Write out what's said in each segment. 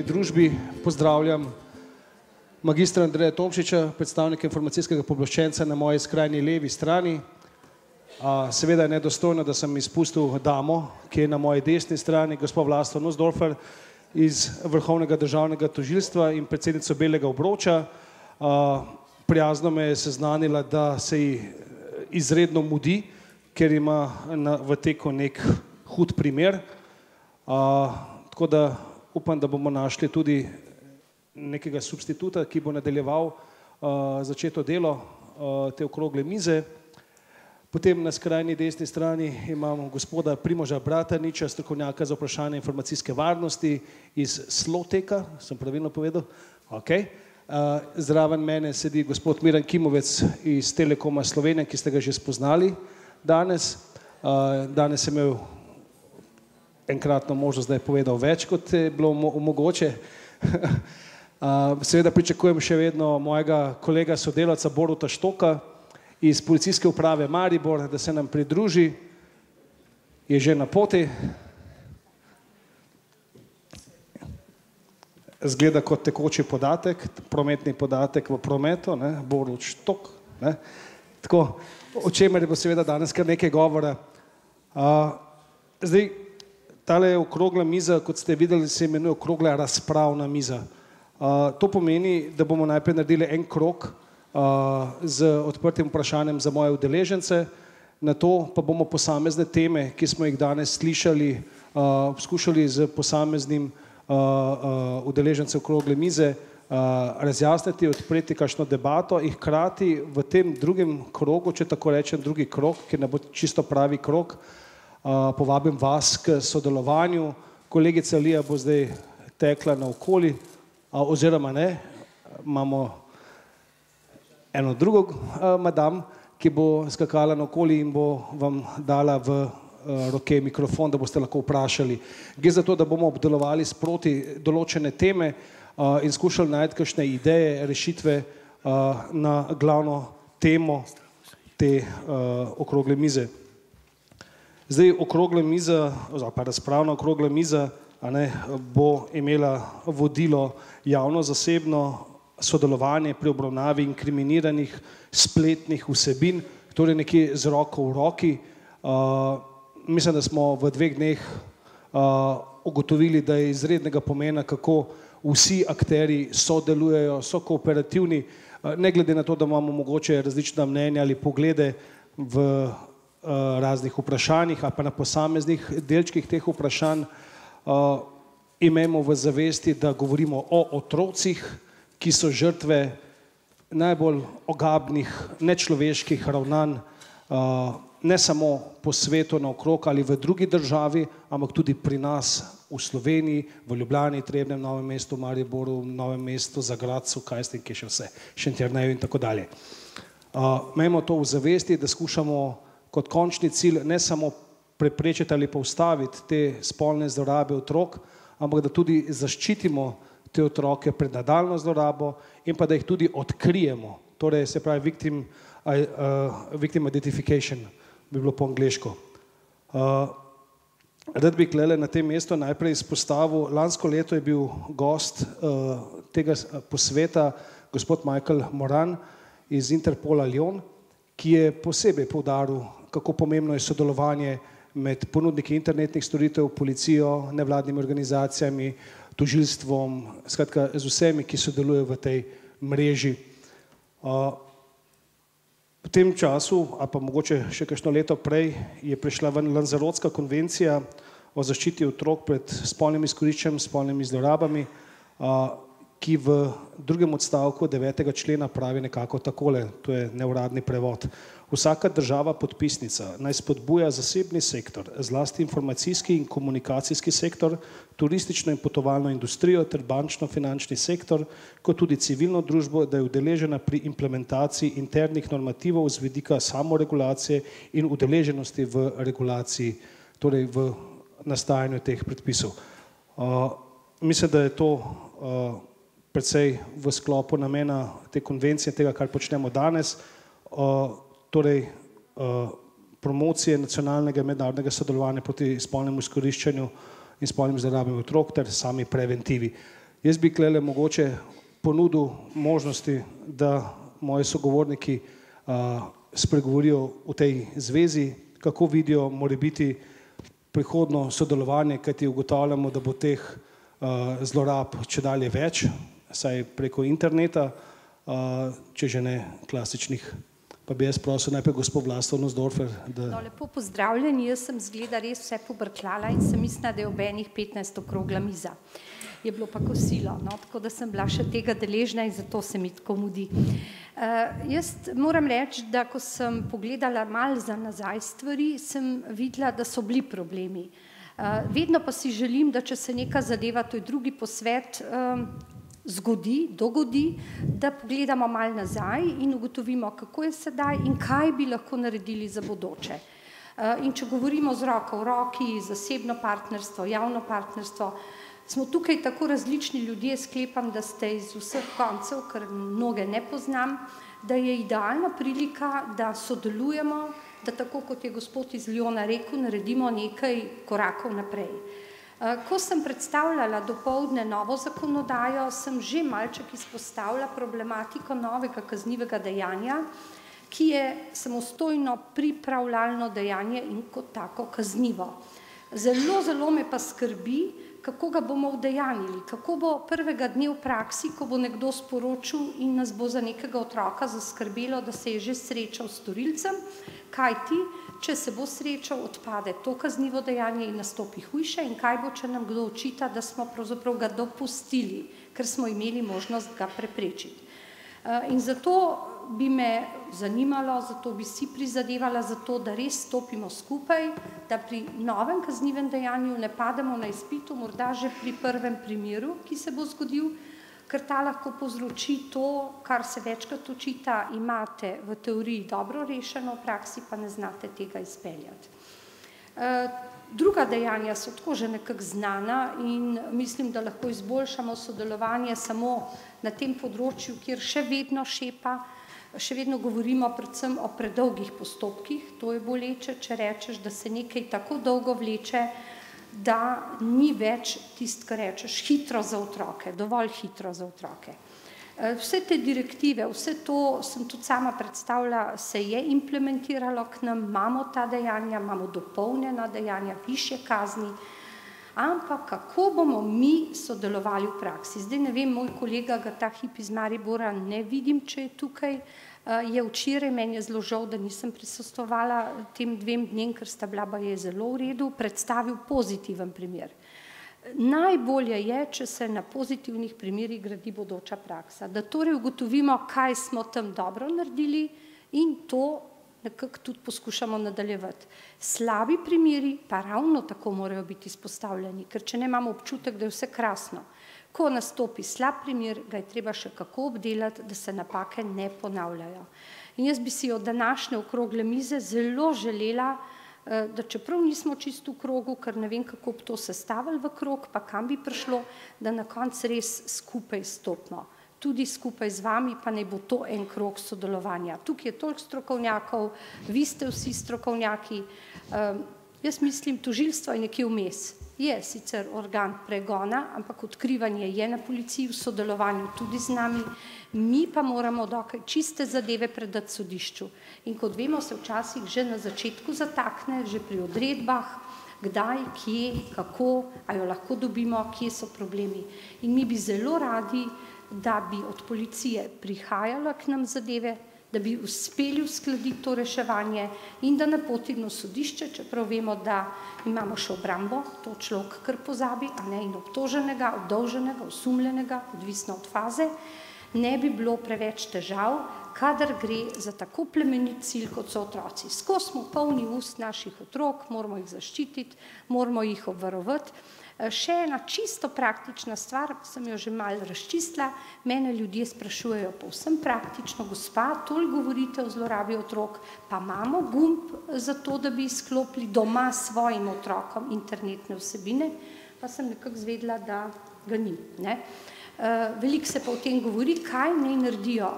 pametni družbi pozdravljam magistra Andreja Tomšiča, predstavnika informacijskega pooblaščenca na moji skrajni levi strani. Seveda je nedostojno, da sem izpustil damo, ki je na moji desni strani, gospod Vlasto Nussdorfer iz Vrhovnega državnega tožilstva in predsednico Belega obroča. Prijazno me je seznanila, da se ji izredno mudi, ker ima v teku nek hud primer. Tako da upam, da bomo našli tudi nekega substituta, ki bo nadaljeval začeto delo te okrogle mize. Potem na skrajni desni strani imamo gospoda Primoža Brataniča, strokovnjaka za vprašanje informacijske varnosti iz Sloteka, sem pravilno povedal? Ok. Zraven mene sedi gospod Miran Kimovec iz Telekoma Slovenije, ki ste ga že spoznali danes. Danes sem imel enkratno možnost, da je povedal več, kot je bilo mogoče. Seveda pričakujem še vedno mojega kolega sodelavca Boruta Štoka iz Policijske uprave Maribor, da se nam pridruži. Je že na poti. Zgleda kot tekoči podatek, prometni podatek v prometu, Borut Štok. Tako, o čemer bo seveda danes kar nekaj govora. Zdaj, tale okrogla miza, kot ste videli, se imenuje okrogla razpravna miza. To pomeni, da bomo najprej naredili en krog z odprtim vprašanjem za moje udeležence, na to pa bomo posamezne teme, ki smo jih danes slišali, skušali z posameznim udeležencem okrogle mize razjasniti, odpreti kakšno debato in hkrati v tem drugem krogu, če tako rečem, drugi krog, ki ne bo čisto pravi krog, povabim vas k sodelovanju. Kolegica Lija bo zdaj tekla naokoli, oziroma ne, imamo eno drugo madam, ki bo skakala naokoli in bo vam dala v roke mikrofon, da boste lahko vprašali. Gre za to, da bomo obdelovali sproti določene teme in skušali najti kakšne ideje, rešitve na glavno temo te okrogle mize. Zdaj, okrogla miza, pa razpravna okrogla miza, bo imela vodilo javno-zasebno sodelovanje pri obravnavi inkriminiranih spletnih vsebin, torej nekje z roko v roki. Mislim, da smo v 2 dneh ugotovili, da je izrednega pomena, kako vsi akterji sodelujejo, so kooperativni, ne glede na to, da imamo mogoče različna mnenja ali poglede v raznih vprašanjih ali pa na posameznih delčkih teh vprašanj. Imejmo v zavesti, da govorimo o otrocih, ki so žrtve najbolj ogabnih, nečloveških ravnanj, ne samo po svetu naokrog ali v drugi državi, ampak tudi pri nas v Sloveniji, v Ljubljani, Trebnjem, Novem mestu, Mariboru, Novem mestu, Zagradcu, kaj ste, ki še vse, Šentjerneju in tako dalje. Imejmo to v zavesti, da skušamo kot končni cilj ne samo preprečiti ali pa ustaviti te spolne zlorabe otrok, ampak da tudi zaščitimo te otroke pred nadaljnjo zlorabo in pa da jih tudi odkrijemo. Torej, se pravi, victim identification bi bilo po angleško. Rad bi klele na tem mestu najprej izpostavil, lansko leto je bil gost tega posveta gospod Michael Moran iz Interpola Lyon, ki je posebej poudaril, kako pomembno je sodelovanje med ponudniki internetnih storitev, policijo, nevladnimi organizacijami, tožilstvom, skratka z vsemi, ki sodelujejo v tej mreži. V tem času, ali pa mogoče še kakšno leto prej, je prišla ven Lanzarotska konvencija o zaščiti otrok pred spolnim izkoriščanjem, spolnimi zlorabami, ki v 2. odstavku 9. člena pravi nekako takole, to je neuradni prevod. Vsaka država podpisnica naj spodbuja zasebni sektor, zlasti informacijski in komunikacijski sektor, turistično in potovalno industrijo ter bančno-finančni sektor, kot tudi civilno družbo, da je udeležena pri implementaciji internih normativov z vidika samoregulacije in udeleženosti v regulaciji, torej v nastajanju teh predpisov. Mislim, da je to predvsej v sklopu namena te konvencije, tega, kar počnemo danes, torej promocije nacionalnega in mednarodnega sodelovanja proti spolnemu izkoriščanju in spolnim zlorabam otrok ter sami preventivi. Jaz bi klele mogoče ponudil možnosti, da moji sogovorniki spregovorijo v tej zvezi, kako vidijo morebiti prihodno sodelovanje, kajti ugotavljamo, da bo teh zlorab čedalje več, saj preko interneta, če že ne klasičnih. Pa bi jaz prosil najprej gospod Vlasto Nussdorfer, da... Lepo pozdravljeni, jaz sem zgleda res vse pobrkljala in sem mislila, da je ob enih 15 okrogla miza. Je bilo pa kosilo, tako da sem bila še tega deležna in zato se mi tako mudi. Jaz moram reči, da ko sem pogledala malo za nazaj stvari, sem videla, da so bili problemi. Vedno pa si želim, da če se neka zadeva, to je drugi posvet, dogodi, da pogledamo malo nazaj in ugotovimo, kako je sedaj in kaj bi lahko naredili za bodoče. In če govorimo z roko v roki, zasebno partnerstvo, javno partnerstvo, smo tukaj tako različni ljudje, sklepam, da ste iz vseh koncev, ker mnoge ne poznam, da je idealna prilika, da sodelujemo, da tako kot je gospod iz Liona rekel, naredimo nekaj korakov naprej. Ko sem predstavljala dopoldne novo zakonodajo, sem že malček izpostavila problematiko novega kaznivega dejanja, ki je samostojno pripravljalno dejanje in kot tako kaznivo. Zelo me pa skrbi, kako ga bomo udejanjili, kako bo prvega dne v praksi, ko bo nekdo sporočil in nas bo za nekega otroka zaskrbelo, da se je že srečal s storilcem, kajti, če se bo srečal, odpade to kaznivo dejanje in nastopi hujše in kaj bo, če nam kdo očita, da smo pravzaprav ga dopustili, ker smo imeli možnost ga preprečiti. In zato bi me zanimalo, zato bi si prizadevala za to, da res stopimo skupaj, da pri novem kaznivem dejanju ne pademo na izpitu, morda že pri prvem primeru, ki se bo zgodil, ker ta lahko povzroči to, kar se večkrat očita, imate v teoriji dobro rešeno, v praksi pa ne znate tega izpeljati. Druga dejanja so tako že nekako znana in mislim, da lahko izboljšamo sodelovanje samo na tem področju, kjer še vedno šepa, še vedno govorimo predvsem o predolgih postopkih, to je boleče, če rečeš, da se nekaj tako dolgo vleče, da ni več tisto, kar rečeš, hitro za otroke, dovolj hitro za otroke. Vse te direktive, vse to sem tudi sama predstavila, se je implementiralo k nam, imamo ta dejanja, imamo dopolnjena dejanja, višje kazni, ampak kako bomo mi sodelovali v praksi? Zdaj ne vem, moj kolega ga ta hip iz Maribora ne vidim, če je tukaj, je včeraj, meni je zelo žal, da nisem prisostvovala tem 2 dnem, ker sta bila baje zelo v redu, predstavil pozitiven primer. Najbolje je, če se na pozitivnih primerih gradi bodoča praksa, da torej ugotovimo, kaj smo tam dobro naredili in to nekako tudi poskušamo nadaljevati. Slabi primeri pa ravno tako morajo biti izpostavljeni, ker če ne imamo občutek, da je vse krasno. Ko nastopi slab primer, ga je treba še kako obdelati, da se napake ne ponavljajo. In jaz bi si od današnje okrogle mize zelo želela, da čeprav nismo čisto v krogu, ker ne vem, kako bi to sestavili v krog, pa kam bi prišlo, da na koncu res skupaj stopimo. Tudi skupaj z vami, pa naj bo to en krog sodelovanja. Tukaj je toliko strokovnjakov, vi ste vsi strokovnjaki. Jaz mislim, tožilstvo je nekje vmes. Je sicer organ pregona, ampak odkrivanje je na policiji v sodelovanju tudi z nami. Mi pa moramo dokaj čiste zadeve predati sodišču. In kot vemo, se včasih že na začetku zatakne, že pri odredbah, kdaj, kje, kako, a jo lahko dobimo, kje so problemi. In mi bi zelo radi, da bi od policije prihajala k nam zadeve, da bi uspeli uskladiti to reševanje in da napotimo sodišče, čeprav vemo, da imamo še obrambo, to človek kar pozabi, a ne, in obtoženega, obdolženega, osumljenega, odvisno od faze, ne bi bilo preveč težav, kadar gre za tako plemenit cilj, kot so otroci. Skozi smo polni ust naših otrok, moramo jih zaščititi, moramo jih obvarovati. Še ena čisto praktična stvar, sem jo že malo razčistila, mene ljudje sprašujejo povsem praktično, gospa, toliko govorite o zlorabi otrok, pa imamo gumb za to, da bi izklopili doma svojim otrokom internetne vsebine, pa sem nekako zvedela, da ga ni. Veliko se pa o tem govori, kaj naj naredijo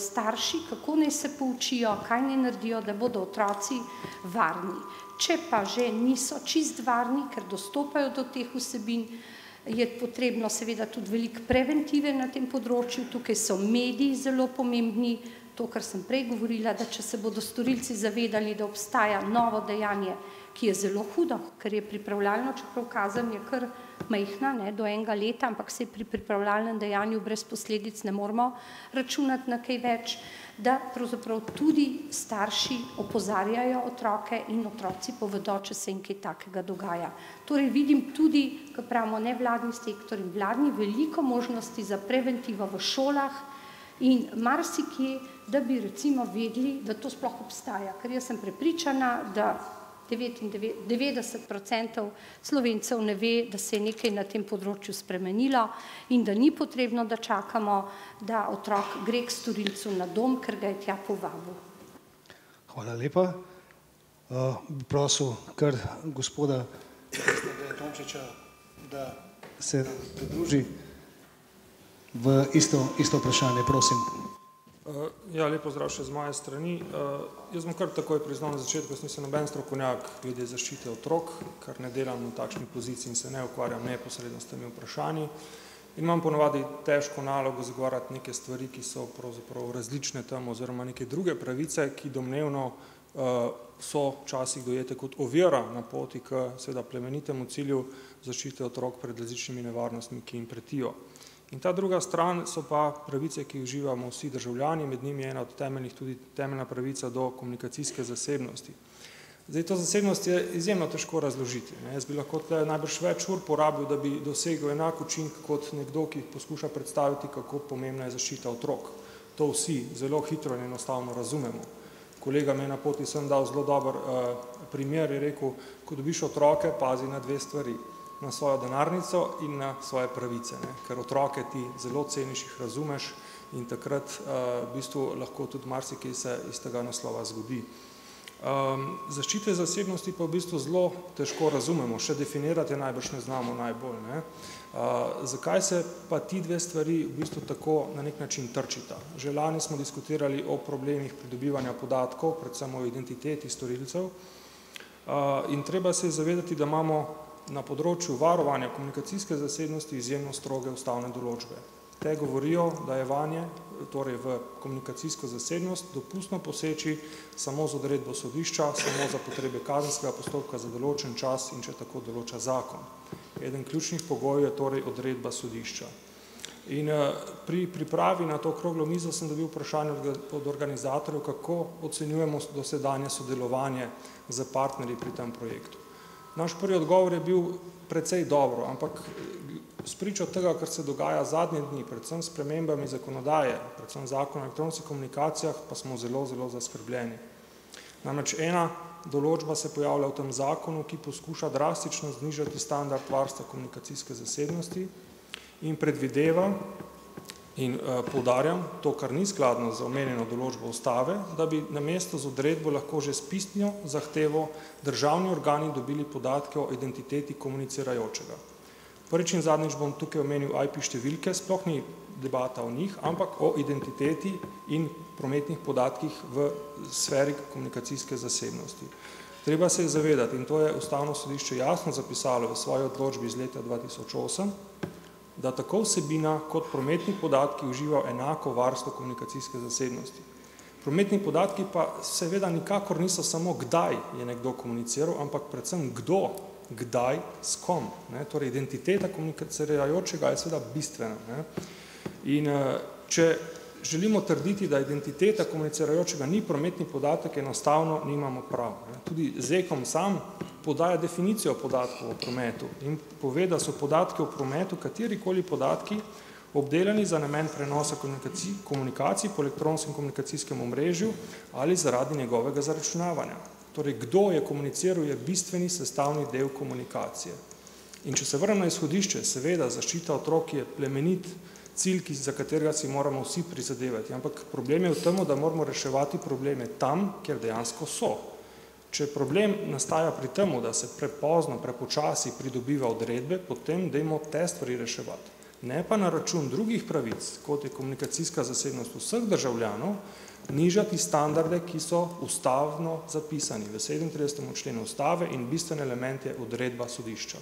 starši, kako naj se poučijo, kaj naj naredijo, da bodo otroci varni. Če pa že niso čist varni, ker dostopajo do teh vsebin, je potrebno seveda tudi veliko preventive na tem področju, tukaj so mediji zelo pomembni, to, kar sem prej govorila, da če se bodo storilci zavedali, da obstaja novo dejanje, ki je zelo hudo, ker je pripravljalno, čeprav kazen je kar majhna, do 1 leta, ampak se pri pripravljalnem dejanju brez posledic ne moramo računati na kaj več, da pravzaprav tudi starši opozarjajo otroke in otroci povedo, če se jim kaj takega dogaja. Torej vidim tudi, ko pravimo nevladni sektor in vladni, veliko možnosti za preventivo v šolah in marsikje, da bi recimo vedeli, da to sploh obstaja, ker jaz sem prepričana, da 90% Slovencev ne ve, da se je nekaj na tem področju spremenilo in da ni potrebno, da čakamo, da otrok gre k storilcu na dom, ker ga je tja povabil. Hvala lepa. Bi prosil kar gospoda Tomčiča, da se pridruži v isto vprašanje, prosim. Ja, lepo zdrav še z moje strani. Jaz bom kar takoj priznal na začetku, jaz nisem noben strokovnjak glede zaščite otrok, kar ne delam v takšni poziciji in se ne ukvarjam neposredno s temi vprašanji. In imam ponovadi težko nalogo zagovarjati neke stvari, ki so pravzaprav različne tam, oziroma neke druge pravice, ki domnevno so včasih dojete kot ovira na poti k seveda plemenitemu cilju zaščite otrok pred različnimi nevarnostmi, ki jim pretijo. In ta druga stran so pa pravice, ki jih uživamo vsi državljani, med njimi je ena od temeljnih tudi temeljna pravica do komunikacijske zasebnosti. Zdaj, to zasebnost je izjemno težko razložiti. Jaz bi lahko najbrž več ur porabil, da bi dosegel enak učinek kot nekdo, ki poskuša predstaviti, kako pomembna je zaščita otrok. To vsi zelo hitro in enostavno razumemo. Kolega me je na poti sem dal zelo dober primer, je rekel, ko dobiš otroke, pazi na 2 stvari. Na svojo denarnico in na svoje pravice, ker otroke ti zelo ceniš, jih razumeš in takrat v bistvu lahko tudi marsikaj se iz tega naslova zgodi. Zaščite zasebnosti pa v bistvu zelo težko razumemo, še definirati najbrž ne znamo najbolj. Zakaj se pa ti 2 stvari v bistvu tako na nek način trčita? Že lani smo diskutirali o problemih pridobivanja podatkov, predvsem o identiteti storilcev in treba se zavedati, da imamo na področju varovanja komunikacijske zasebnosti izjemno stroge ustavne določbe. Te govorijo, da je vanje, torej v komunikacijsko zasebnost, dopustno poseči samo z odredbo sodišča, samo za potrebe kazenskega postopka za določen čas in če tako določa zakon. Eden ključnih pogojev je torej odredba sodišča. In pri pripravi na to okroglo mizo sem dobil vprašanje od organizatorjev, kako ocenjujemo dosedanje sodelovanje z partnerji pri tem projektu. Naš prvi odgovor je bil precej dobro, ampak spričo tega, kar se dogaja zadnje dni, predvsem s spremembami zakonodaje, predvsem zakona o elektronskih komunikacijah, pa smo zelo, zelo zaskrbljeni. Namreč ena določba se pojavlja v tem zakonu, ki poskuša drastično znižati standard varstva komunikacijske zasebnosti in predvideva in poudarjam to, kar ni skladno z omenjeno določbo ustave, da bi namesto z odredbo lahko že s pisno zahtevo državni organi dobili podatke o identiteti komunicirajočega. Prvič in zadnjič bom tukaj omenil IP številke, sploh ni debata o njih, ampak o identiteti in prometnih podatkih v sferi komunikacijske zasebnosti. Treba se zavedati, in to je Ustavno sodišče jasno zapisalo v svoji odločbi iz leta 2008, da tako vsebina kot prometni podatki uživajo enako varstvo komunikacijske zasebnosti. Prometni podatki pa seveda nikakor niso samo kdaj je nekdo komuniciral, ampak predvsem kdo, kdaj, s kom. Torej, identiteta komunicirajočega je seveda bistvena. In če želimo trditi, da identiteta komunicirajočega ni prometni podatek, enostavno nimamo prav. Tudi ZEKom sam podaja definicijo podatkov o prometu in pove, da so podatki o prometu katerikoli podatki obdelani za namen prenosa komunikacij po elektronskem komunikacijskem omrežju ali zaradi njegovega zaračunavanja. Torej, kdo je komuniciral, je bistveni sestavni del komunikacije. In če se vrnem na izhodišče, seveda zaščita otrok je plemenit cilj, za katerega si moramo vsi prizadevati, ampak problem je v tem, da moramo reševati probleme tam, kjer dejansko so. Če problem nastaja pri tem, da se prepozno, prepočasi pridobiva odredbe, potem dajmo te stvari reševati. Ne pa na račun drugih pravic, kot je komunikacijska zasebnost vseh državljanov, nižati standarde, ki so ustavno zapisani v 37. členu ustave in bistven element je odredba sodišča.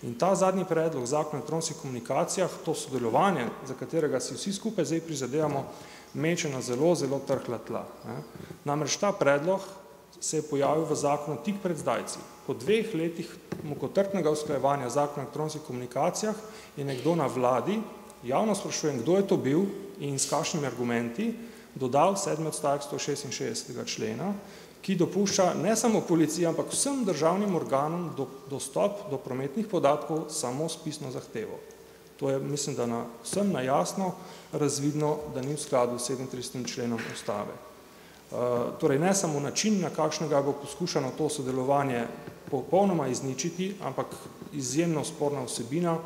In ta zadnji predlog zakona o elektronskih komunikacijah, to sodelovanje, za katerega si vsi skupaj zdaj prizadevamo, meče na zelo, zelo trhla tla. Namreč ta predlog se je pojavil v zakonu tik pred zdajci. Po 2 letih mukotrpnega usklajevanja zakona o elektronskih komunikacijah je nekdo na vladi, javno sprašujem, kdo je to bil in s kakšnimi argumenti, dodal 7. odstavek 166. člena, ki dopušča ne samo policiji, ampak vsem državnim organom dostop do prometnih podatkov samo s pisno zahtevo. To je, mislim, da vsem najjasno razvidno, da ni v skladu s 37. členom ustave. Torej, ne samo način, na kakšnega bo poskušano to sodelovanje popolnoma izničiti, ampak izjemno sporna vsebina.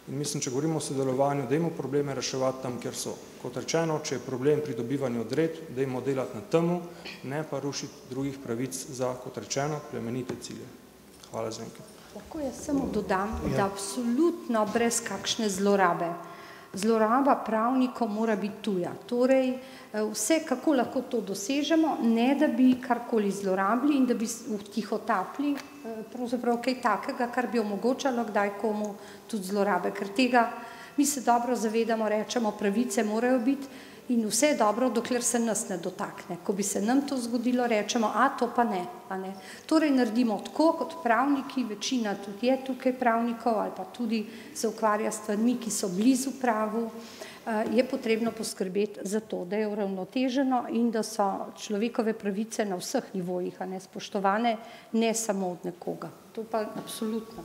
In mislim, če govorimo o sodelovanju, dajmo probleme reševati tam, kjer so. Kot rečeno, če je problem pridobivanja odredb, dajmo delati na temu, ne pa rušiti drugih pravic za, kot rečeno, plemenite cilje. Hvala za enkrat. Lahko jaz samo dodam, da absolutno brez kakšne zlorabe. Zloraba pravnikov mora biti tuja. Torej, vse, kako lahko to dosežemo, ne da bi karkoli zlorabili in da bi vtihotapili pravzaprav kaj takega, kar bi omogočalo kdaj komu tudi zlorabe. Ker tega mi se dobro zavedamo, rečemo, pravice morajo biti in vse je dobro, dokler se nas ne dotakne. Ko bi se nam to zgodilo, rečemo, to pa ne. Torej, naredimo tako kot pravniki, večina tudi je tukaj pravnikov ali pa tudi se ukvarja s stvarmi, ki so blizu pravu, je potrebno poskrbeti za to, da je uravnoteženo in da so človekove pravice na vseh nivojih, spoštovane, ne samo od nekoga. To pa absolutno.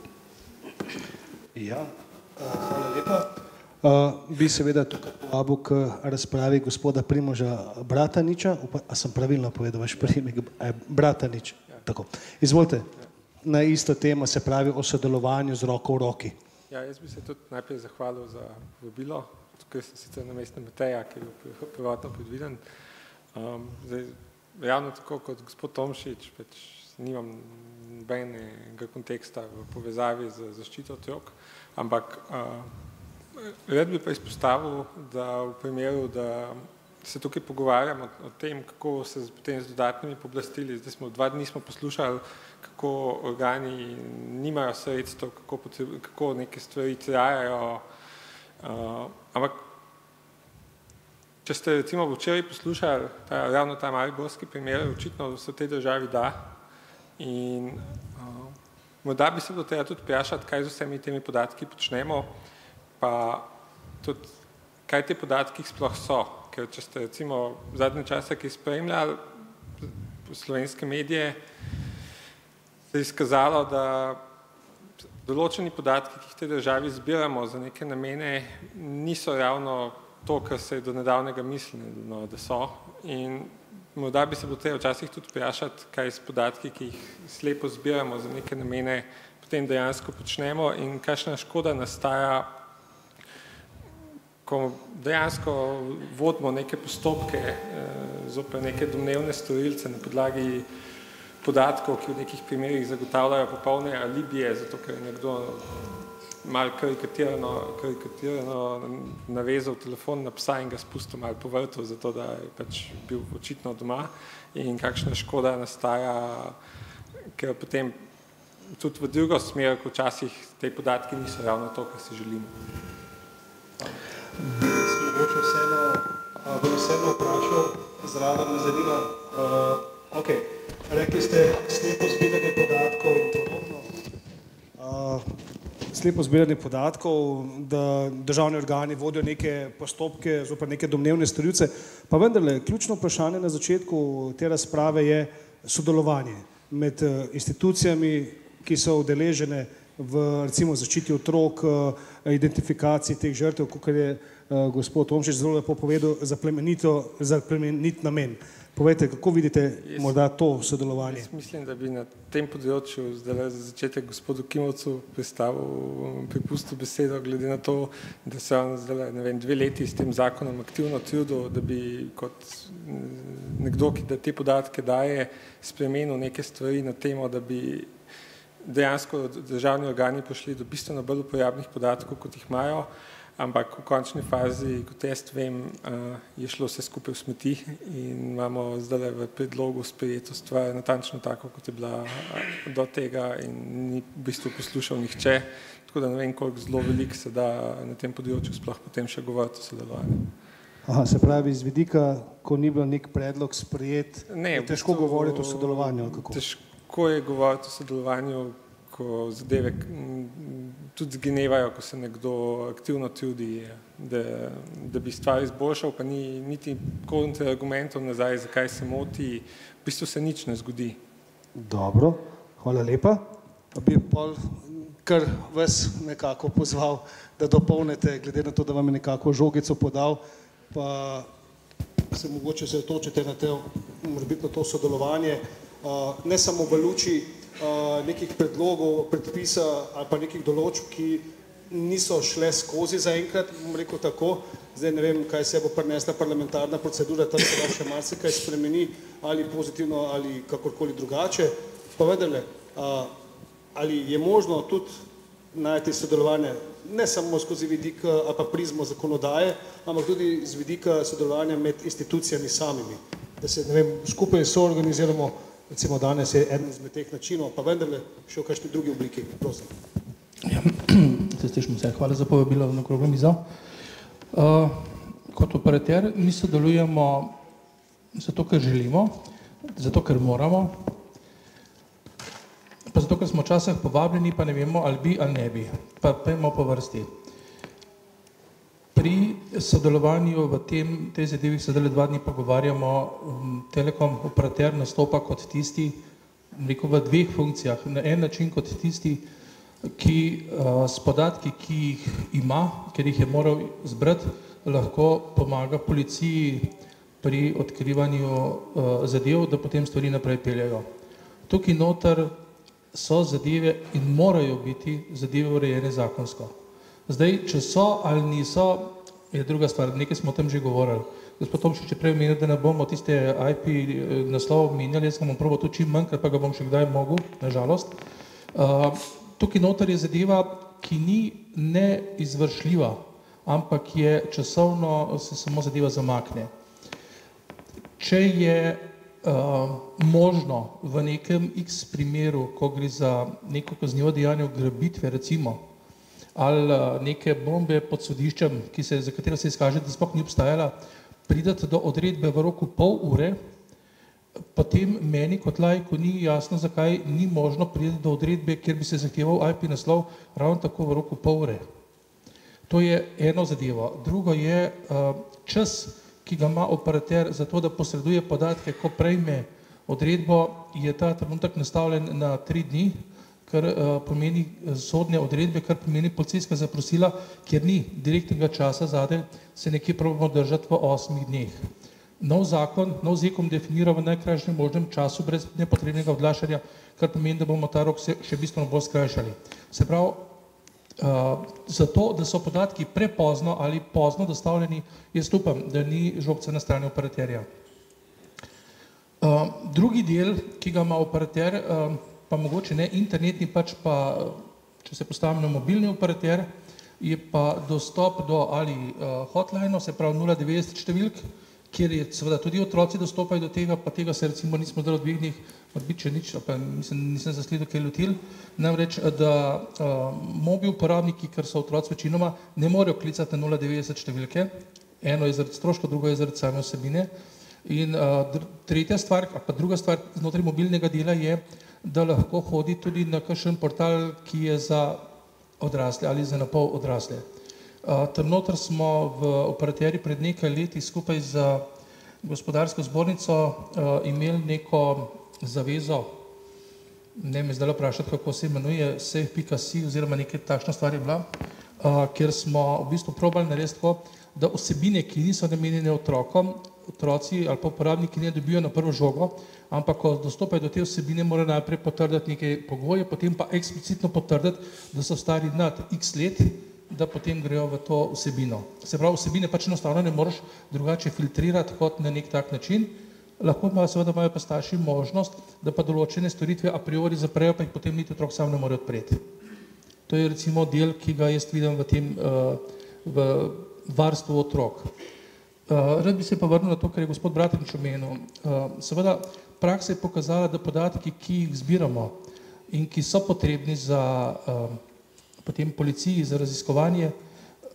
Ja, hvala lepa. Bi seveda tukaj povabil k razpravi gospoda Primoža Brataniča. A sem pravilno povedal vaš priimek? Bratanič. Tako. Izvolite, na isto temo, se pravi o sodelovanju z roko v roki. Ja, jaz bi se tudi najprej zahvalil za vabilo. Tukaj sem sicer na mestu Mateja, ki je bil prvotno predviden. Ravno tako kot gospod Tomšič, nimam nobenega konteksta v povezavi z zaščito otrok, ampak rad bi pa izpostavil, da v primeru, da se tukaj pogovarjamo o tem, kako se potem z dodatnimi pooblastili, zdaj smo 2 dni poslušali, kako organi nimajo sredstev, kako neke stvari trajajo, ampak če ste recimo včeraj poslušali ravno ta mariborski primer, očitno se v tej državi da in morda bi se bilo treba tudi vprašati, kaj z vsemi temi podatki počnemo, pa tudi, kaj te podatki sploh so, ker če ste recimo v zadnjem času, ki spremljali slovenske medije, se je izkazalo, da določeni podatki, ki jih v tej državi zbiramo za neke namene, niso ravno to, kar se je do nedavnega mislilo, da so. In morda bi se bilo treba včasih tudi vprašati, kaj s podatki, ki jih slepo zbiramo za neke namene, potem dejansko počnemo in kakšna škoda nastaja, ko dejansko vodimo neke postopke zoper neke domnevne storilce na podlagi podatkov, ki v nekih primerih zagotavljajo popolne alibije, zato ker je nekdo malo karikatirano navezal telefon na psa in ga spustil malo po vrtu, zato da je bil očitno doma in kakšna škoda nastaja, ker potem tudi v drugo smer, ko včasih te podatki niso ravno to, kar si želimo. Bi vseeno vprašal, zraven me zanima, rekli ste slepo zbiranje podatkov in podobno. Slepo zbiranje podatkov, da državni organi vodijo neke postopke zoper neke domnevne storilce, pa vendarle, ključno vprašanje na začetku te razprave je sodelovanje med institucijami, ki so udeležene v recimo zaščiti otrok, identifikaciji teh žrtev, kot je gospod Tomšič zelo lepo povedal, za plemenit namen. Povejte, kako vidite morda to sodelovanje? Jaz mislim, da bi na tem področju zdaj za začetek gospodu Kimovcu pripustil besedo, glede na to, da se on zdaj, 2 leti s tem zakonom aktivno trudil, da bi kot nekdo, ki da te podatke daje, spremenil neke stvari na temo, da bi dejansko državni organi prišli do bistveno bolj uporabnih podatkov, kot jih imajo. ampak v končni fazi, kot jaz vem, je šlo vse skupaj v smeti in imamo zdaj v predlogu sprejeto stvar natančno tako, kot je bila do tega in ni v bistvu poslušal nihče, tako da ne vem, koliko zelo veliko se da na tem področju sploh potem še govoriti o sodelovanju. Aha, se pravi, iz vidika, ko ni bilo nek predlog sprejet, je težko govoriti o sodelovanju, ali kako? Težko je govoriti o sodelovanju, ko zadeve tudi zginevajo, ko se nekdo aktivno trudi, da bi stvar izboljšal, pa ni niti kontraargumentov nazaj, zakaj se moti, v bistvu se nič ne zgodi. Dobro, hvala lepa. Pa bi pol kar vas nekako pozval, da dopolnite, glede na to, da vam je nekako žogico podal, pa se mogoče se otočite na to sodelovanje, ne samo v luči nekih predlogov, predpisa ali pa nekih določb, ki niso šle skozi zaenkrat, bom rekel tako, zdaj ne vem, kaj se bo prinesla parlamentarna procedura, tam se da še marsikaj spremeni, ali pozitivno, ali kakorkoli drugače, pa vendarle, ali je možno tudi najti sodelovanje, ne samo skozi vidik ali pa prizmo zakonodaje, ampak tudi z vidika sodelovanja med institucijami samimi, da se, ne vem, skupaj soorganiziramo, recimo danes je eden izmed teh načinov, pa vendarle še v kakšni drugi obliki, prosim. Ja, se slišimo vse, hvala za povabilo na okroglo mizo. Kot operater mi sodelujemo zato, ker želimo, zato, ker moramo, pa zato, ker smo včasih povabljeni, pa ne vemo, ali bi ali ne bi, pa pojmo po vrsti. Pri sodelovanju v tej zadevi se zdaj 2 dni pogovarjamo, Telekom operater nastopa kot tisti, rekel v 2 funkcijah, na en način kot tisti, ki s podatki, ki jih ima, ker jih je moral zbrati, lahko pomaga policiji pri odkrivanju zadev, da potem stvari naprej peljajo. Tukaj noter so zadeve in morajo biti zadeve urejene zakonsko. Zdaj, če so ali niso, je druga stvar, nekaj smo o tem že govorili. Gospod Tomšič je prej omenil, da ne bomo tiste IP naslov menjali, jaz ga bom probal tudi čim manj, ker pa ga bom še kdaj mogel, nažalost. Tukaj noter je zadeva, ki ni neizvršljiva, ampak je časovno, se samo zadeva zamakne. Če je možno v nekem X primeru, ko gre za neko kaznivo dejanje ugrabitve, recimo, ali neke bombe pod sodiščem, za katero se izkaže, da sploh ni obstajala, prideti do odredbe v roku pol ure, potem meni kot laiku ni jasno, zakaj ni možno priti do odredbe, kjer bi se zahteval IP naslov ravno tako v roku pol ure. To je eno zadevo. Drugo je čas, ki ga ima operater za to, da posreduje podatke, ko prejme odredbo, je ta trenutek nastavljen na 3 dni, kar pomeni sodne odredbe, kar pomeni policijska zaprosila, kjer ni direktnega časa zadaj, se nekje probamo držati v 8 dneh. Nov zakon definira v najkrajšem možnem času brez nepotrebnega odlašanja, kar pomeni, da bomo ta rok še bistveno bolj skrajšali. Se pravi, zato, da so podatki prepozno ali pozno dostavljeni, jaz upam, da ni žogca na strani operaterja. Drugi del, ki ga ima operater, pa mogoče ne internetni, pač pa, če se postavim na mobilni operater, je pa dostop do ali hotline, se pravi 090 številk, kjer je seveda tudi otroci dostopajo do tega, pa tega se recimo nismo zdaj odvignili, odbiče nič, pa nisem zasledil, kaj lotil, namreč, da mobi uporabniki, ker so otroci večinoma, ne morejo klicati na 090 številke, eno je zaradi stroška, drugo je zaradi same vsebine. In tretja stvar, pa druga stvar znotraj mobilnega dela je, da lahko hodi tudi na kakšen portal, ki je za odrasle ali za napol odrasle. Tam noter smo v operaterji pred nekaj leti skupaj z gospodarsko zbornico imeli neko zavezo, ne me zdaj vprašati, kako se imenuje, safe.si oziroma nekaj takšna stvar je bila, kjer smo v bistvu probali narediti tako, da vsebine, ki niso namenjene otrokom, otroci ali pa uporabniki ne dobijo na prvo žogo, ampak ko dostopajo do te vsebine, morajo najprej potrditi nekaj pogoje, potem pa eksplicitno potrditi, da so stari nad x let, da potem grejo v to vsebino. Se pravi, vsebine pač enostavno ne moreš drugače filtrirati kot na nek tak način, lahko pa seveda imajo pa starši možnost, da pa določene storitve a priori zaprejo, pa jih potem niti otrok sam ne more odpreti. To je recimo del, ki ga jaz vidim v tem v varstvu otrok. Rad bi se pa vrnil na to, kar je gospod Bratanič omenil. Seveda, praksa je pokazala, da podatki, ki jih zbiramo in ki so potrebni za potem policiji, za raziskovanje,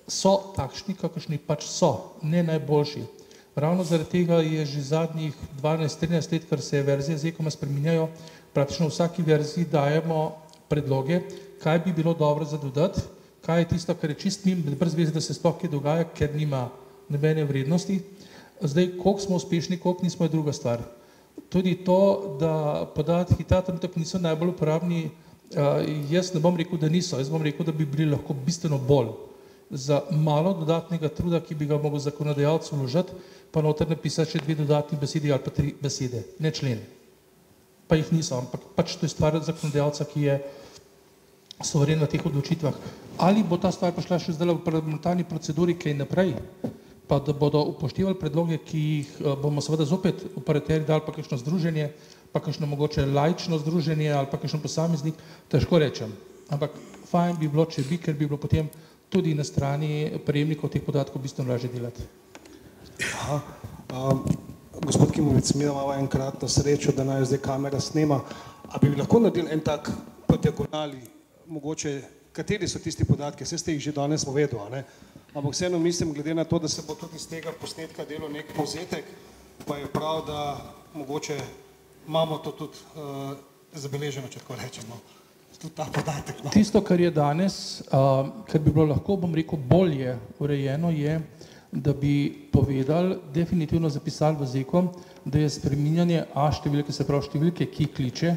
so takšni, kakršni pač so, ne najboljši. Ravno zaradi tega je že zadnjih 12-13 let, kar se verzije ZEKom spreminjajo, praktično v vsaki verziji dajemo predloge, kaj bi bilo dobro za dodati, kaj je tisto, kar je čist mimo, brez veze, da se sploh kaj dogaja, ker nima nobene vrednosti. Zdaj, koliko smo uspešni, koliko nismo, je druga stvar. Tudi to, da podatki ta trenutek niso najbolj uporabni, jaz ne bom rekel, da niso, jaz bom rekel, da bi bili lahko bistveno bolj. Za malo dodatnega truda, ki bi ga mogel zakonodajalec vložiti, pa noter napisati še 2 dodatni besedi ali pa 3 besede, ne člen. Pa jih niso, ampak pač to je stvar zakonodajalca, ki je suveren v teh odločitvah. Ali bo ta stvar prišla še zdaj v parlamentarni proceduri kaj naprej, pa da bodo upoštevali predloge, ki jih bomo seveda zopet operaterji dali, pa kakšno združenje, pa kakšno mogoče laično združenje ali pa kakšen posameznik, težko rečem. Ampak fajn bi bilo, če bi, ker bi bilo potem tudi na strani prejemnikov teh podatkov bistveno lažje delati. Ja, gospod Kimovic, mi imamo enkratno srečo, da naj zdaj kamera snema. A bi lahko naredili en tak po diagonali, mogoče, kateri so tisti podatki, vse ste jih že danes povedali, a ne? Ampak vseeno mislim, glede na to, da se bo tudi iz tega posnetka delal nek povzetek, pa je prav, da mogoče imamo to tudi zabeleženo, če tako rečemo. Ta podatek, no. Tisto, kar je danes, kar bi bilo lahko, bom rekel, bolje urejeno, je, da bi povedali, definitivno zapisali v ZEKom, da je spreminjanje A številke, se pravi številke, ki kliče,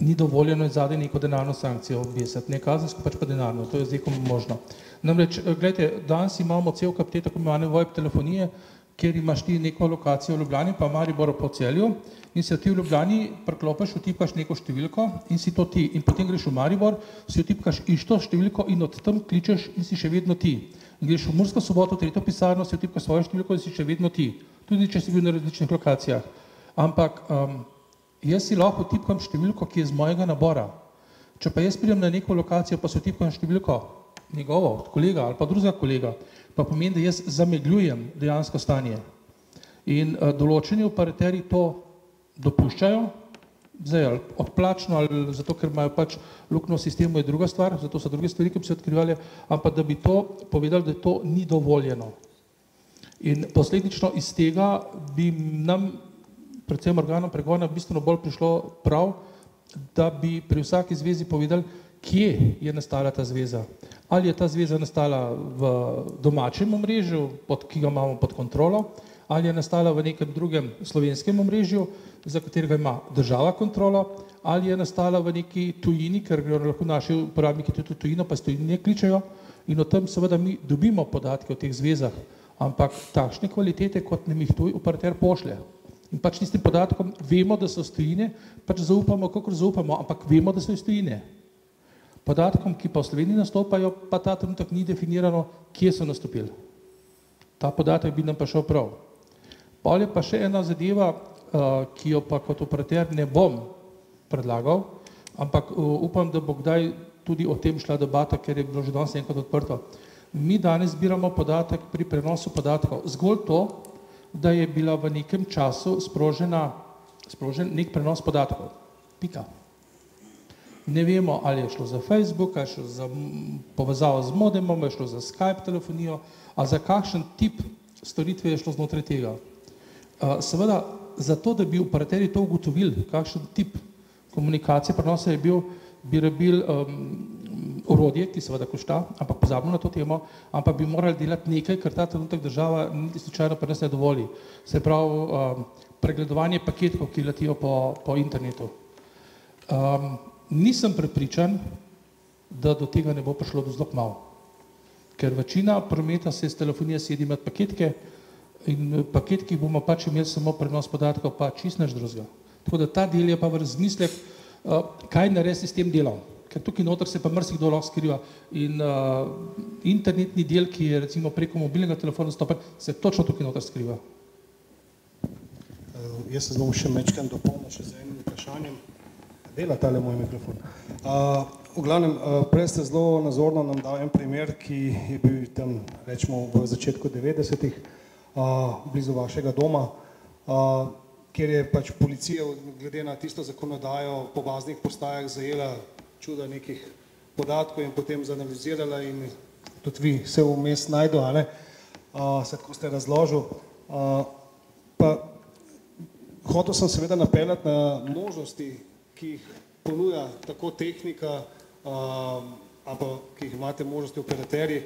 ni dovoljeno in zadaj neko denarno sankcijo obvesiti, ne kazensko, pač pa denarno, to je z ZEKom možno. Namreč, gledajte, danes imamo cel kup te tako imenovane VoIP telefonije, kjer imaš ti neko lokacijo v Ljubljani, pa Mariboru po Celju, in se ti v Ljubljani priklopiš, vtipkaš neko številko in si to ti. In potem greš v Maribor, si vtipkaš isto številko in od tam kličeš in si še vedno ti. In greš v Mursko Soboto, v 3. pisarno, si vtipkaš svojo številko in si še vedno ti. Tudi če si bil na različnih lokacijah. Ampak jaz si lahko vtipkam številko, ki je z mojega nabora. Če pa jaz pridem na neko lokacijo, pa si vtipkam številko njegovo, od kolega ali pa drugega kolega, pa pomeni, da jaz zamegljujem dejansko stanje. In določeni operaterji to dopuščajo, zdaj ali odplačno ali zato, ker imajo pač luknjo v sistemu, je druga stvar, zato so druge stvari, ki bi se odkrivali, ampak da bi to povedali, da to ni dovoljeno. In posledično iz tega bi nam, predvsem organom pregona, bistveno bolj prišlo prav, da bi pri vsaki zvezi povedali, kje je nastala ta zveza. Ali je ta zveza nastala v domačem omrežju, ki ga imamo pod kontrolo, ali je nastala v nekem drugem slovenskem omrežju, za katerega ima država kontrolo, ali je nastala v neki tujini, ker lahko naši uporabniki tudi tujino, pa iz tujine kličejo in o tem seveda mi dobimo podatke o teh zvezah, ampak takšne kvalitete, kot nam jih tuj operater pošlje. In pač tistim podatkom vemo, da so iz tujine, pač zaupamo, kakor zaupamo, ampak vemo, da so iz tujine. Podatkom, ki pa v Sloveniji nastopajo, pa ta trenutek ni definirano, kje so nastopili. Ta podatek bi nam pa šel prav. Pol je pa še ena zadeva, ki jo pa kot operater ne bom predlagal, ampak upam, da bo kdaj tudi o tem šla debata, ker je bilo že danes enkrat odprto. Mi danes zbiramo podatek pri prenosu podatkov. Zgolj to, da je bila v nekem času sprožen nek prenos podatkov. Pika. Ne vemo, ali je šlo za Facebook, ali je šlo za povezavo z modemom, ali je šlo za Skype telefonijo, ali za kakšen tip storitve je šlo znotraj tega. Seveda, zato, da bi operaterji to ugotovili, kakšen tip komunikacije prenosa je bil, bi rabili orodje, ki seveda košta, ampak pozabimo na to temo, ampak bi morali delati nekaj, kar ta trenutek država niti slučajno pri nas ne dovoli. Se pravi, pregledovanje paketkov, ki letijo po internetu. Nisem prepričan, da do tega ne bo prišlo do zelo malo. Ker večina prometa se iz telefonije sedi med paketke in paketki bomo pač imeli samo prenos podatkov, pa čist nič drugega. Tako da ta del je pa v razmislek, kaj narediti s tem delom. Ker tukaj noter se pa marsikdo lahko skriva in internetni del, ki je recimo preko mobilnega telefona stopen, se točno tukaj noter skriva. Jaz se bom še mečkam dopolnil še z enim vprašanjem. Dela tale moj mikrofon. V glavnem, prej ste zelo nazorno nam dal en primer, ki je bil tam, rečemo, v začetku 90-ih, blizu vašega doma, kjer je pač policija glede na tisto zakonodajo po baznih postajah zajela čuda nekih podatkov in potem zanalizirala in tudi vi se vmes najdu, a ne? Se tako ste razložil. Pa hotel sem seveda napeljati na možnosti, ki jih ponuja tako tehnika, ali pa ki jih imate možnosti operaterji,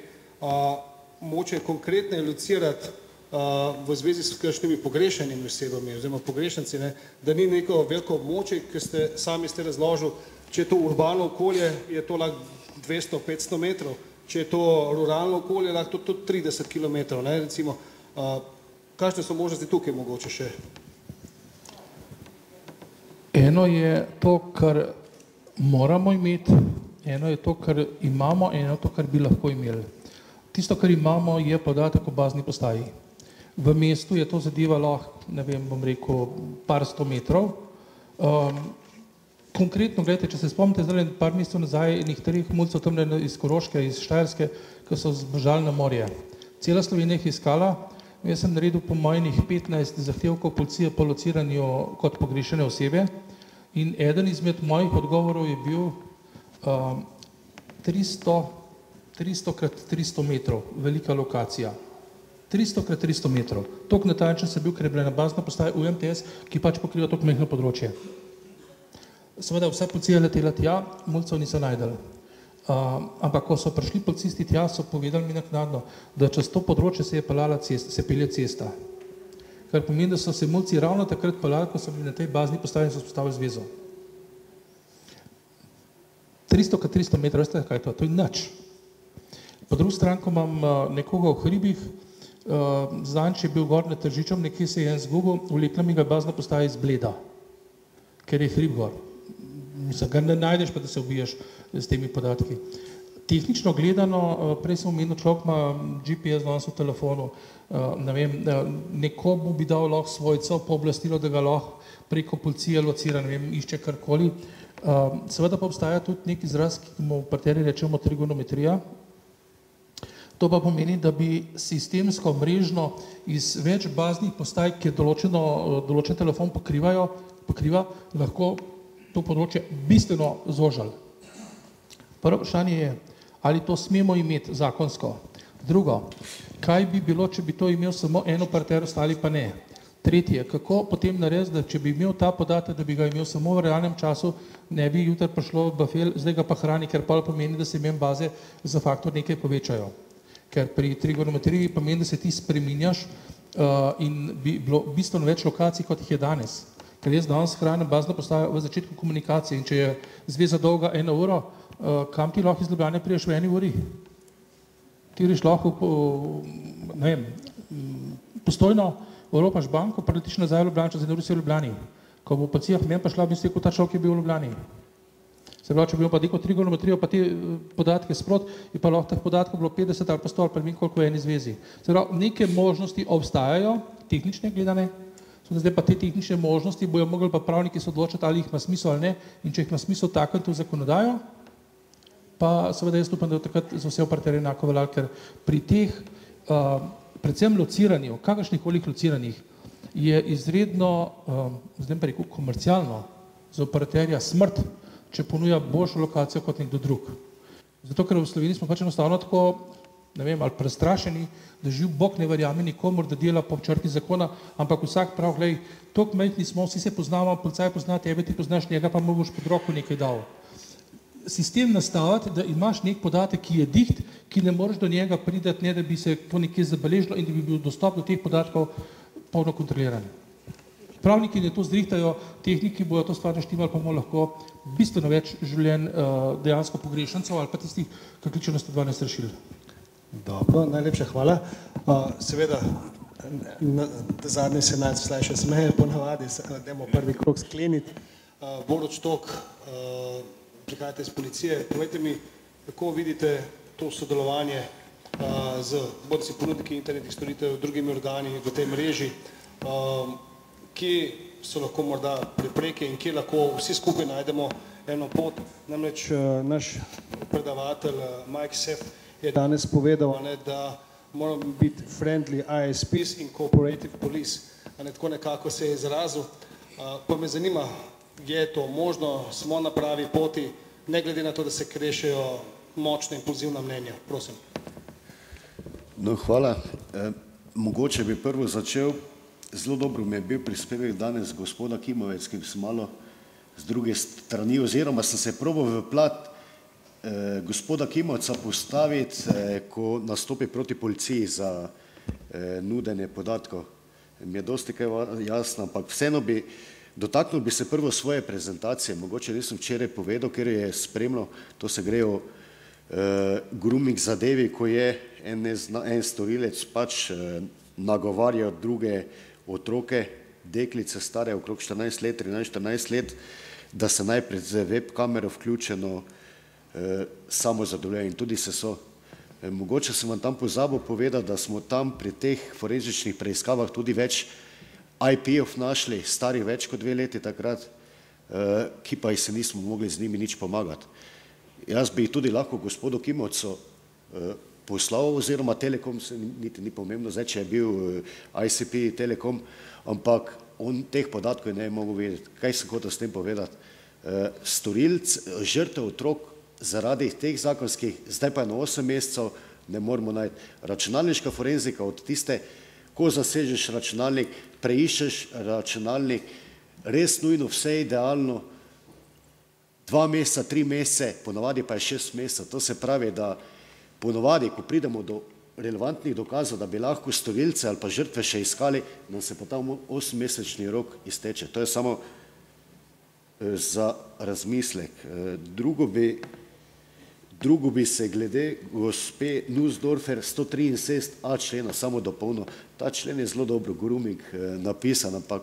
moče konkretno locirati v zvezi s kakšnimi pogrešanimi osebami oziroma pogrešanci, ne, da ni neko veliko območje, ki sami ste razložili, če je to urbano okolje, je to lahko 200-500 metrov, če je to ruralno okolje, lahko tudi 30 kilometrov, ne, recimo. Kakšne so možnosti tukaj mogoče še? Eno je to, kar moramo imeti, eno je to, kar imamo, eno je to, kar bi lahko imeli. Tisto, kar imamo, je podatek o bazni postaji. V mestu je to zadeva lahko, ne vem, bom rekel, par 100 metrov. Konkretno, gledajte, če se spomnite, zdaj par mesecev nazaj, nekterih mulcev tam iz Koroške, iz Štajerske, ki so zbežali na morje. Cela Slovenija jih iskala, jaz sem naredil po mojih 15 zahtevkov policije po lociranju kot pogrešane osebe in eden izmed mojih odgovorov je bil 300 krat 300 metrov, velika lokacija. 300 krat 300 metrov. Toliko natančen sem bil, ker je bila na bazna postaja UMTS, ki pač pokriva toliko majhno področje. Seveda vsa policija je letela tja, mulcev niso najdeli. Ampak ko so prišli policisti tja, so povedali mi naknadno, da čez to področje se pelje cesta. Kar pomeni, da so se mulci ravno takrat peljali, ko so bili na tej bazni postaji in so vzpostavili zvezo. 300 krat 300 metrov, veste kaj je to? To je nič. Po drugi strani, ko imam nekoga v hribih, zanč je bil gor nad Tržičem, nekje se je en zgubil, vlekla mi ga bazna postaja iz Bleda, ker je hrib gor. Mislim, ga ne najdeš, pa da se ubiješ s temi podatki. Tehnično gledano, prej sem omenil, človek ima GPS danes v telefonu, ne vem, nekomu bi dal lahko svojcev pooblastilo, da ga lahko preko policije locira, ne vem, išče karkoli. Seveda pa obstaja tudi nek izraz, ki mu v operaterji rečemo trigonometrija. To pa pomeni, da bi sistemsko mrežno iz več baznih postaj, ki določen telefon pokriva, lahko to področje bistveno zožali. Prvo vprašanje je, ali to smemo imeti zakonsko. Drugo, kaj bi bilo, če bi to imel samo en operater, ostali pa ne. Tretje, kako potem narediti, da če bi imel ta podatek, da bi ga imel samo v realnem času, ne bi jutri prišlo v bafel, zdaj ga pa hrani, ker pa pomeni, da se imen baze za faktor nekaj povečajo. Ker pri trigonometriji pomeni, da se ti spreminjaš in bi bilo bistveno več lokacij, kot jih je danes. Ker jaz danes hranim bazno postajo v začetku komunikacije in če je zveza dolga 1 uro, kam ti lahko iz Ljubljane priješ v 1 uri? Ti greš lahko, ne vem, Postojno, Evropaš banko, preletiš nazaj v Ljubljani, čez 1 uri si v Ljubljani. Ko bo policija meni pa šla, bi si rekel, ta človek je bil v Ljubljani. Se pravi, če bi imel pa neko trigonometrijo, pa te podatke sprot, je pa lahko teh podatkov bilo 50 ali pa 100 ali pa ne vem koliko v eni zvezi. Se pravi, neke možnosti obstajajo, tehnične gledane, zdaj pa te tehnične možnosti bojo mogli pa pravniki se odločiti, ali jih ima smisel ali ne, in če jih ima smisel takrat v zakonodajo, pa seveda jaz upam, da je takrat za vse operaterje enako veljalo, ker pri teh, predvsem lociranju, kakršnikoli lociranjih, je izredno, zdaj pa rekel, komercialno za operaterja smrt, če ponuja boljšo lokacijo kot nekdo drug. Zato, ker v Sloveniji smo pač enostavno tako, ne vem, ali prestrašeni, da živ Bog ne verjame nikomor, da dela po črti zakona, ampak vsak prav, glej, toliko majhni smo, vsi se poznamo, policaj pozna tebe, ti poznaš njega, pa mu boš pod roko nekaj dal. Sistem nastaviti, da imaš nek podatek, ki je diht, ki ne moreš do njega pridati, ne da bi se to nekje zabeležilo in da bi bil dostop do teh podatkov polno kontroliran. Pravniki ne to zrihtajo, tehniki bojo to stvar naštimali, pa bomo lahko bistveno več življenj dejansko pogrešancev ali pa tistih, ki kličejo na 112 rešili. Dobro, najlepša hvala. Seveda, zadnje se najslajše smeje, ponavadi, dajmo prvi krog skleniti. Borut Štok, prihajate iz policije, povejte mi, kako vidite to sodelovanje z bodisi ponudniki internetnih storitev, drugimi organi v tej mreži, kje so lahko morda prepreke in kje lahko vsi skupaj najdemo eno pot. Namreč naš predavatelj Mike Seff je danes povedal, da moramo biti friendly ISPs in cooperative police. Tako nekako se je izrazil. Pa me zanima, je to možno, smo na pravi poti, ne glede na to, da se krešejo močne impulzivna mnenja. Prosim. No, hvala. Mogoče bi prvo začel, zelo dobro mi je bil prispevek danes gospoda Kimovec, ki sem malo z druge strani, oziroma sem se probal v plat gospoda Kimovca postaviti, ko nastopi proti policiji za nudenje podatkov. Mi je dosti kaj jasno, ampak vseeno dotaknil bi se prvo svoje prezentacije, mogoče nisem včeraj povedal, ker je spremljal, to se gre o grooming zadevi, ko je en storilec pač nagovarjal druge otroke, deklice stare okrog 14 let, 13-14 let, da se najprej z web kamero vključeno samo zadovoljajo in tudi se so. Mogoče sem vam tam pozabil povedati, da smo tam pri teh forenzičnih preiskavah tudi več IP-ov našli, starih več kot 2 leti takrat, ki pa se nismo mogli z njimi nič pomagati. Jaz bi jih tudi lahko gospodu Kimovcu poslal, oziroma Telekom, se niti ni pomembno, zdaj, če je bil ICP Telekom, ampak on teh podatkov ne je mogel vedeti. Kaj sem hotel s tem povedati? Storilc, žrtev otrok zaradi teh zakonskih, zdaj pa je na 8 mesecev, ne moramo najti. Računalniška forenzika od tiste, ko zasežeš računalnik, preiščeš računalnik, res nujno, vse idealno, 2 meseca, 3 mesece, ponavadi pa je 6 mesecev. To se pravi, da ponavadi, ko pridemo do relevantnih dokazov, da bi lahko storilce ali pa žrtve še iskali, nam se pa ta 8-mesečni rok izteče. To je samo za razmislek. Drugo bi se glede gospe Nussdorfer 173a člena samo dopolnil. Ta člen je zelo dobro, grooming napisan, ampak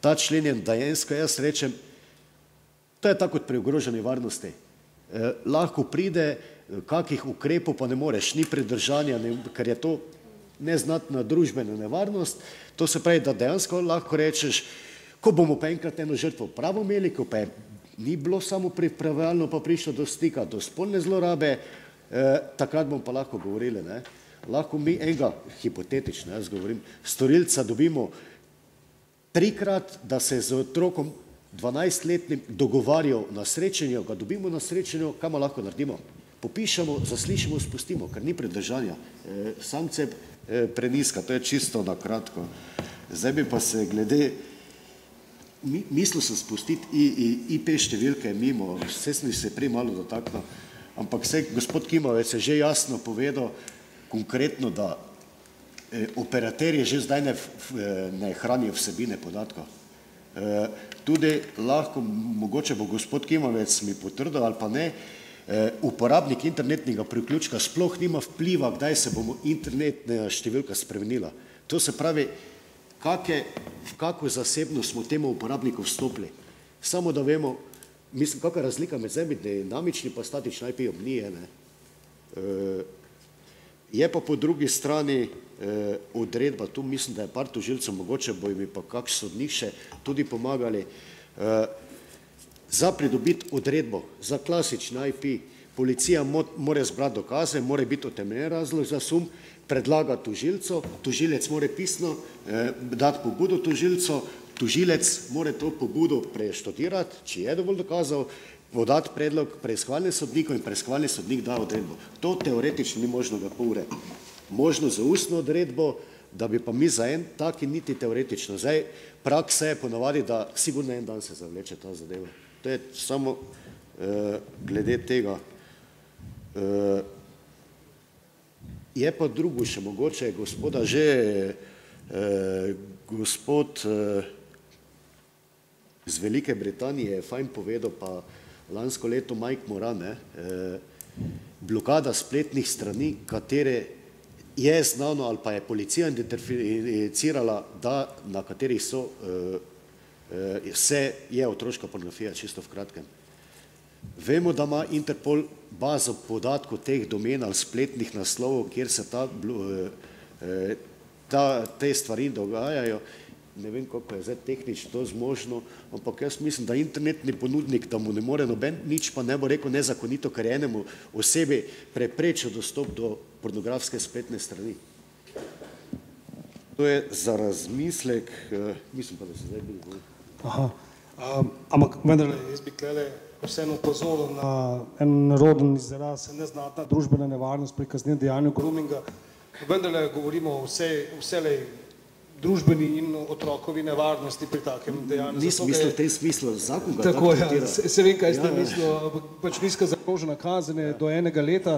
ta člen je dejansko, jaz rečem, to je tako kot pri ogroženi varnosti. Lahko pride, kakih ukrepov pa ne moreš, ni pridržanja, ker je to neznatna družbena nevarnost. To se pravi, da dejansko lahko rečeš, ko bomo pa enkrat eno žrtvo pravo imeli, ko pa ni bilo samo pripravljalno, pa prišlo do stika, do spolne zlorabe, takrat bomo pa lahko govorili. Lahko mi enega, hipotetično, jaz govorim, storilca dobimo 3-krat, da se z otrokom 12-letnim dogovarjal na srečanju, ga dobimo na srečanju, kaj lahko naredimo? Popišemo, zaslišimo, spustimo, ker ni pridržanja. Sankcija preniska, to je čisto na kratko. Zdaj bi pa se glede, mislil sem spustiti IP številke mimo, vse sem se prej malo dotaknil, ampak gospod Kimovec je že jasno povedal konkretno, da operaterji že zdaj ne hranijo vsebine podatkov. Tudi lahko, mogoče bo gospod Kimovec mi potrdil ali pa ne, uporabnik internetnega priključka sploh nima vpliva, kdaj se bomo internetna številka spremenila. To se pravi, v kako zasebno smo temu uporabniku vstopili. Samo da vemo, mislim, kakva razlika med dinamični pa statični IP-om ni. Je pa po drugi strani odredba, tu mislim, da je par tožilcev, mogoče bo mi pa kak sodnik še tudi pomagali, za pridobiti odredbo, za klasični IP, policija mora zbrati dokaze, mora biti utemeljen razlog za sum, predlaga tožilcu, tožilec mora pisno dati pobudo tožilcu, tožilec mora to pobudo preštudirati, če je dovolj dokazal, podati predlog preiskovalnemu sodniku in preiskovalni sodnik da odredbo. To teoretično ni možno v pol ure. Možno za ustno odredbo, da bi pa mi za en taki niti teoretično. Zdaj, praksa je ponavadi, da sigurno en dan se zavleče ta zadeva. To je samo glede tega. Je pa drugo še mogoče, gospoda že, gospod iz Velike Britanije je fajn povedal, pa lansko leto Mike Moran, blokada spletnih strani, katere je znano ali pa je policija identificirala, da na katerih so vse je otroška pornografija, čisto v kratkem. Vemo, da ima Interpol bazo podatkov teh domen ali spletnih naslovov, kjer se te stvari dogajajo ne vem, kako je zdaj tehnično to zmožno, ampak jaz mislim, da internetni ponudnik, da mu ne more noben nič, pa ne bo rekel nezakonito, ker je enemu osebi preprečil dostop do pornografske spletne strani. To je za razmislek, mislim pa, da se zdaj bili. Aha, ampak vendar, jaz bi tukaj vseeno upozoril na en naroden izraz, neznatna družbena nevarnost pri kaznivem dejanju groominga. Vendar govorimo o vselej družbeni in otrokovi nevarnosti pri takem dejanju. Nisem mislil v tem smislu, zakon ga tako tretira. Se vem, kaj ste mislili, pač nizka zagrožena kazen je do 1 leta,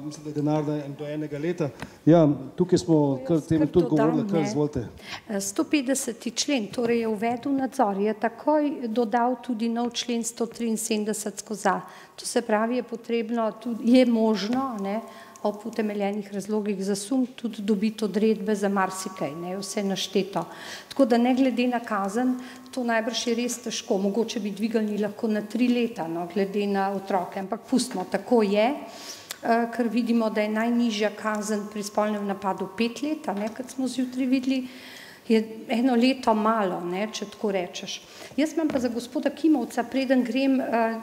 mislim, da je denarna do 1 leta. Ja, tukaj smo kar tem tudi govorili, kar izvolite. 150. člen, torej je uvedel nadzor, je takoj dodal tudi nov člen 173/A. To se pravi, je potrebno, je možno, ne, ob utemeljenih razlogih za sum tudi dobiti odredbe za marsikaj, ne, vse našteto. Tako da ne glede na kazen, to najbrž je res težko, mogoče bi dvigali lahko na 3 leta, no, glede na otroke, ampak pustimo, tako je, ker vidimo, da je najnižja kazen pri spolnem napadu 5 let, ne, kot smo zjutraj videli, je 1 leto malo, ne, če tako rečeš. Jaz imam pa za gospoda Kimovca, preden grem,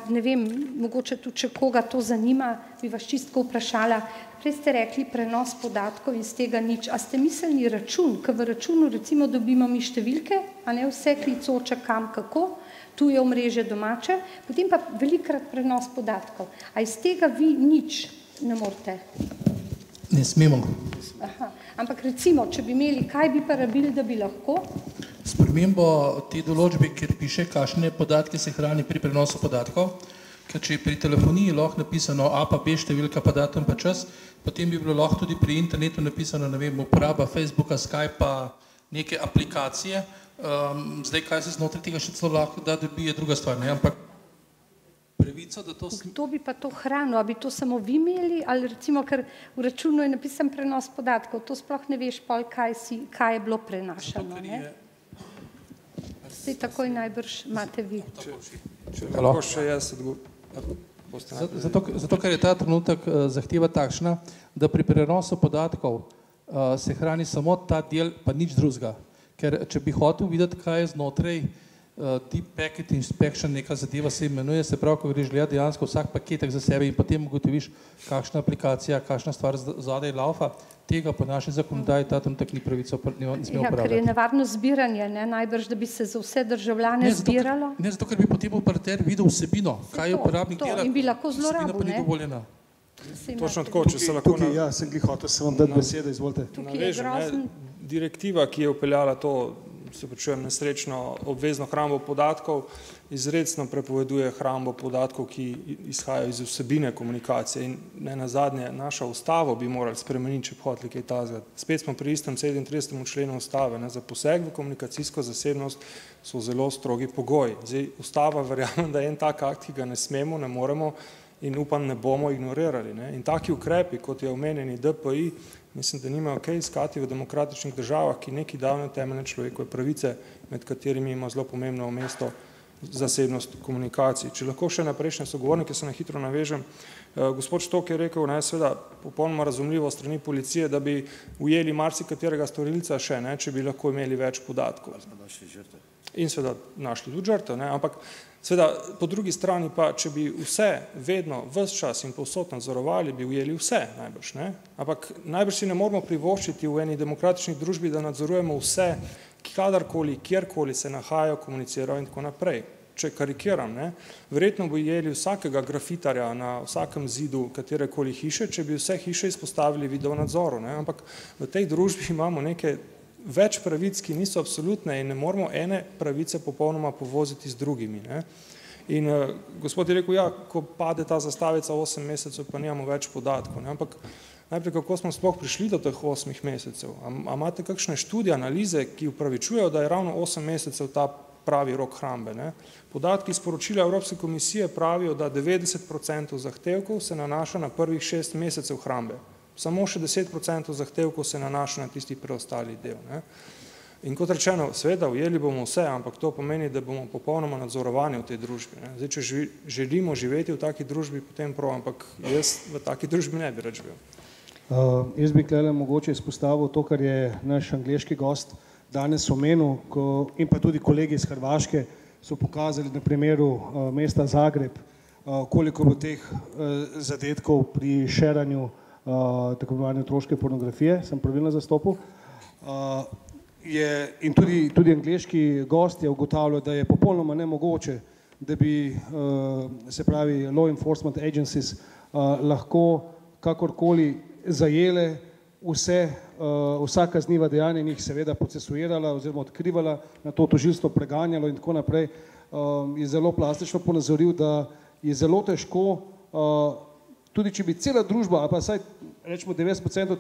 ne vem, mogoče tudi, če koga to zanima, bi vas čistko vprašala, prej ste rekli prenos podatkov in z tega nič. A ste mislili račun, ker v računu recimo dobimo mi številke, a ne vse klicoče kam kako, tu je omrežje domače, potem pa velikrat prenos podatkov. A iz tega vi nič ne morete? Ne smemo. Aha. Ampak recimo, če bi imeli, kaj bi pa rabili, da bi lahko? Spremembo te določbe, kjer piše, kakšne podatke se hrani pri prenosu podatkov, ker če je pri telefoniji lahko napisano A pa B številka pa datum pa čas, potem bi bilo lahko tudi pri internetu napisano, ne vem, uporaba Facebooka, Skypa, neke aplikacije. Zdaj, kaj se znotraj tega še celo lahko da dobi, je druga stvar, ne, ampak pravico, da to... Kdo bi pa to hranil? A bi to samo vi imeli? Ali recimo, ker v računu je napisan prenos podatkov, to sploh ne veš pol, kaj je bilo prenašano, ne? Zdaj takoj najbrž imate vi. Če lahko še jaz Zato, ker je ta trenutek zahteva takšna, da pri prenosu podatkov se hrani samo ta del, pa nič drugega. Ker če bi hotel videti, kaj je znotraj Deep Packet Inspection, neka zadeva se imenuje, se pravi, ko greš gledati dejansko vsak paketek za sebe in potem ugotoviš, kakšna aplikacija, kakšna stvar zadaj laufa, tega po naši zakonodaji ta trenutek ni pravico ne sme uporabljati. Ja, ker je nevarno zbiranje, ne, najbrž, da bi se za vse državljane zbiralo. Ne, zato, ker bi potem operater videl vsebino, kaj je uporabnik dela, in bi lahko zlorabil, vsebina pa ni dovoljena. Točno tako, če se lahko... Tukaj, ja, sem glih hotel se vam dati besedo, izvolite. Navežem, direktiva, ki je upeljala to, se počujem nesrečno, obvezno hrambo podatkov, izrecno prepoveduje hrambo podatkov, ki izhajajo iz vsebine komunikacije in ne nazadnje našo ustavo bi morali spremeniti, če bi hoteli kaj tazga. Spet smo pri istem 37. členu ustave, ne, za poseg v komunikacijsko zasebnost so zelo strogi pogoji. Zdaj, ustava verjamem, da je en tak akt, ki ga ne smemo, ne moremo in upam, ne bomo ignorirali, ne. In taki ukrepi, kot je omenjeni DPI, mislim, da nimajo kaj iskati v demokratičnih državah, ki neki davne temeljne človekove pravice, med katerimi ima zelo pomembno mesto zasebnost komunikacij. Če lahko še na prejšnje sogovornike se na hitro navežem, gospod Štok je rekel, ne, seveda popolnoma razumljivo strani policije, da bi ujeli marsikaterega storilca še, ne, če bi lahko imeli več podatkov. In seveda našli tudi žrtev, ne, ampak seveda po drugi strani pa, če bi vse vedno, ves čas in povsod nadzorovali, bi ujeli vse najbrž, ne, ampak najbrž si ne moramo privoščiti v eni demokratični družbi, da nadzorujemo vse, kadarkoli, kjerkoli se nahajajo, komunicirajo in tako naprej. Če karikiram, ne, verjetno bi ujeli vsakega grafitarja na vsakem zidu katerekoli hiše, če bi vse hiše izpostavili video nadzoru, ne, ampak v tej družbi imamo neke več pravic, ki niso absolutne in ne moramo ene pravice popolnoma povoziti z drugimi, ne. In gospod je rekel, ja, ko pade ta zastavica 8 mesecev, pa nimamo več podatkov, ne, ampak najprej, kako smo sploh prišli do teh 8 mesecev? A imate kakšne študije, analize, ki upravičujejo, da je ravno 8 mesecev ta pravi rok hrambe, ne? Podatki iz poročila Evropske komisije pravijo, da 90% zahtevkov se nanaša na prvih 6 mesecev hrambe. Samo še 10% zahtevkov se nanaša na tisti preostali del, ne. In kot rečeno, seveda ujeli bomo vse, ampak to pomeni, da bomo popolnoma nadzorovani v tej družbi, ne. Zdaj, če želimo živeti v taki družbi, potem prav, ampak jaz v taki družbi ne bi rad živel. Jaz bi tukaj mogoče izpostavil to, kar je naš angleški gost danes omenil, in pa tudi kolegi iz Hrvaške so pokazali na primeru mesta Zagreb, koliko bo teh zadetkov pri šeranju tako imenovane otroške pornografije, sem pravilno zastopil. In tudi angleški gost je ugotavljal, da je popolnoma nemogoče, da bi, se pravi, law enforcement agencies lahko kakorkoli zajele vsa kazniva dejanja in jih seveda procesuirala oziroma odkrivala, na to tožilstvo preganjalo in tako naprej. Je zelo plastično ponazoril, da je zelo težko, tudi če bi cela družba, ali pa saj rečemo 90%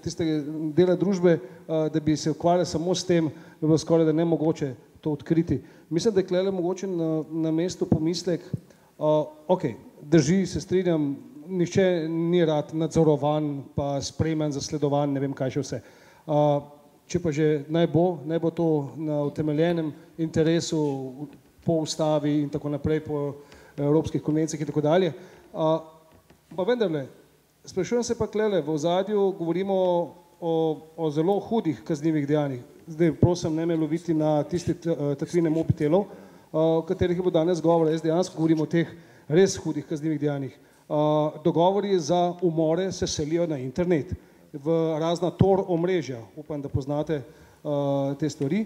tiste dela družbe, da bi se ukvarjali samo s tem, bi bilo skoraj da nemogoče to odkriti. Mislim, da je klele mogoče na mestu pomislek, ok, drži, se strinjam, nihče ni rad nadzorovan, pa spremljan, zasledovan, ne vem kaj še vse. Če pa že naj bo to na utemeljenem interesu po ustavi in tako naprej, po evropskih konvencijah in tako dalje. Pa vendarle, sprašujem se pa klele, v ozadju govorimo o zelo hudih kaznivih dejanjih. Zdaj prosim, ne me loviti na tisti tatvine mobitelov, o katerih bo danes govora. Jaz dejansko govorim o teh res hudih kaznivih dejanjih. Dogovori za umore se selijo na internet, v razna Tor omrežja, upam, da poznate te stvari.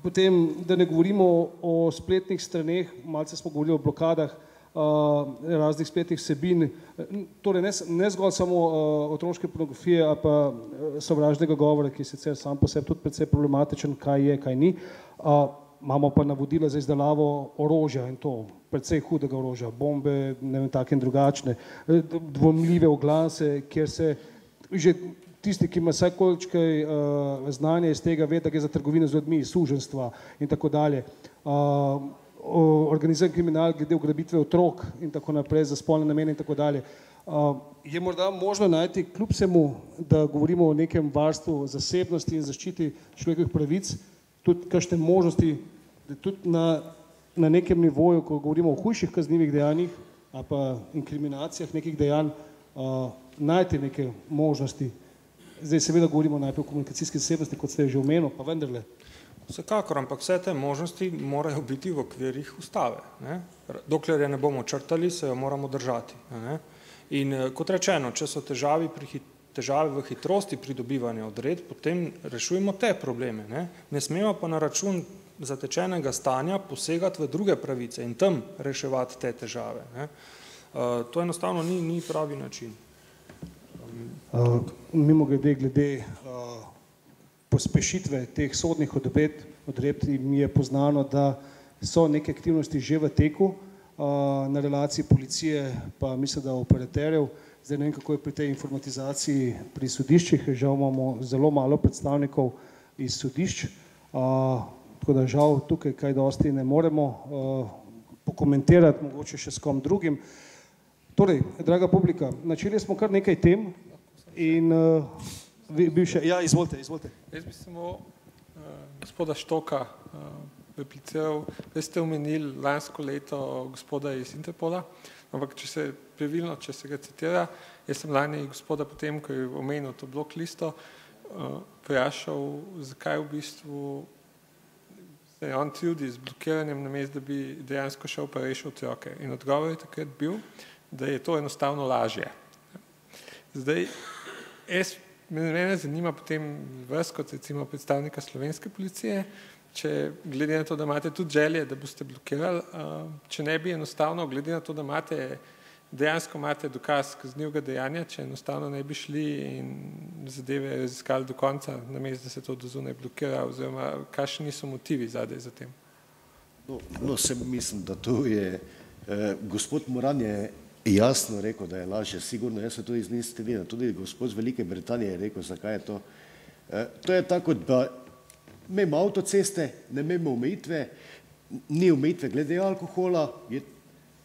Potem, da ne govorimo o spletnih straneh, malce smo govorili o blokadah raznih spletnih vsebin, torej ne zgolj samo otroške pornografije, ali pa sovražnega govora, ki je sicer sam po sebi tudi precej problematičen, kaj je, kaj ni. Imamo pa navodila za izdelavo orožja in to, precej hudega orožja, bombe, ne vem, take in drugačne, dvomljive oglase, kjer se že tisti, ki ima vsaj količkaj znanja iz tega, ve, da gre za trgovino z ljudmi, suženjstva in tako dalje. Organiziran kriminal glede ugrabitve otrok in tako naprej, za spolne namene in tako dalje. Je morda možno najti, kljub vsemu, da govorimo o nekem varstvu zasebnosti in zaščiti človekovih pravic, tudi kakšne možnosti, da tudi na nekem nivoju, ko govorimo o hujših kaznivih dejanjih ali pa inkriminacijah nekih dejanj, najti neke možnosti. Zdaj seveda govorimo najprej o komunikacijski zasebnosti, kot ste že omenil, pa vendarle. Vsekakor, ampak vse te možnosti morajo biti v okvirih ustave. Dokler je ne bomo črtali, se jo moramo držati. In kot rečeno, če so težave v hitrosti pridobivanja odredb, potem rešujemo te probleme. Ne smemo pa na račun zatečenega stanja posegati v druge pravice in tam reševati te težave. To enostavno ni pravi način. Mimogrede, glede pospešitve teh sodnih odredb mi je poznano, da so neke aktivnosti že v teku na relaciji policije, pa mislim, da operaterjev. Zdaj ne vem, kako je pri tej informatizaciji pri sodiščih, žal imamo zelo malo predstavnikov iz sodišč, tako da žal tukaj kaj dosti ne moremo pokomentirati, mogoče še s kom drugim. Torej, draga publika, načeli smo kar nekaj tem in bil še, ja, izvolite. Jaz bi samo gospoda Štoka repliciral, da ste omenili lansko leto gospoda iz Interpola, ampak če se ga citira, jaz sem lani gospoda potem, ko je omenil to blok listo, vprašal, zakaj v bistvu se on trudi z blokiranjem namesto, da bi dejansko šel pa rešil otroke. In odgovor je takrat bil, da je to enostavno lažje. Zdaj, mene zanima potem vas, kot recimo predstavnika slovenske policije, če glede na to, da imate tudi želje, da boste blokirali, če ne bi enostavno, glede na to, da dejansko imate dokaz kaznivega dejanja, če enostavno ne bi šli in zadeve raziskali do konca, namesto da se to do zunaj blokira, oziroma kakšni so motivi zadaj za tem? No, mislim, da to je, gospod Moran je jasno rekel, da je lažje, sigurno, jaz se tudi z njim strinjam, tudi gospod z Velike Britanije je rekel, zakaj je to. To je tako, da imamo avtoceste, ne imamo omejitve, ni omejitve glede alkohola,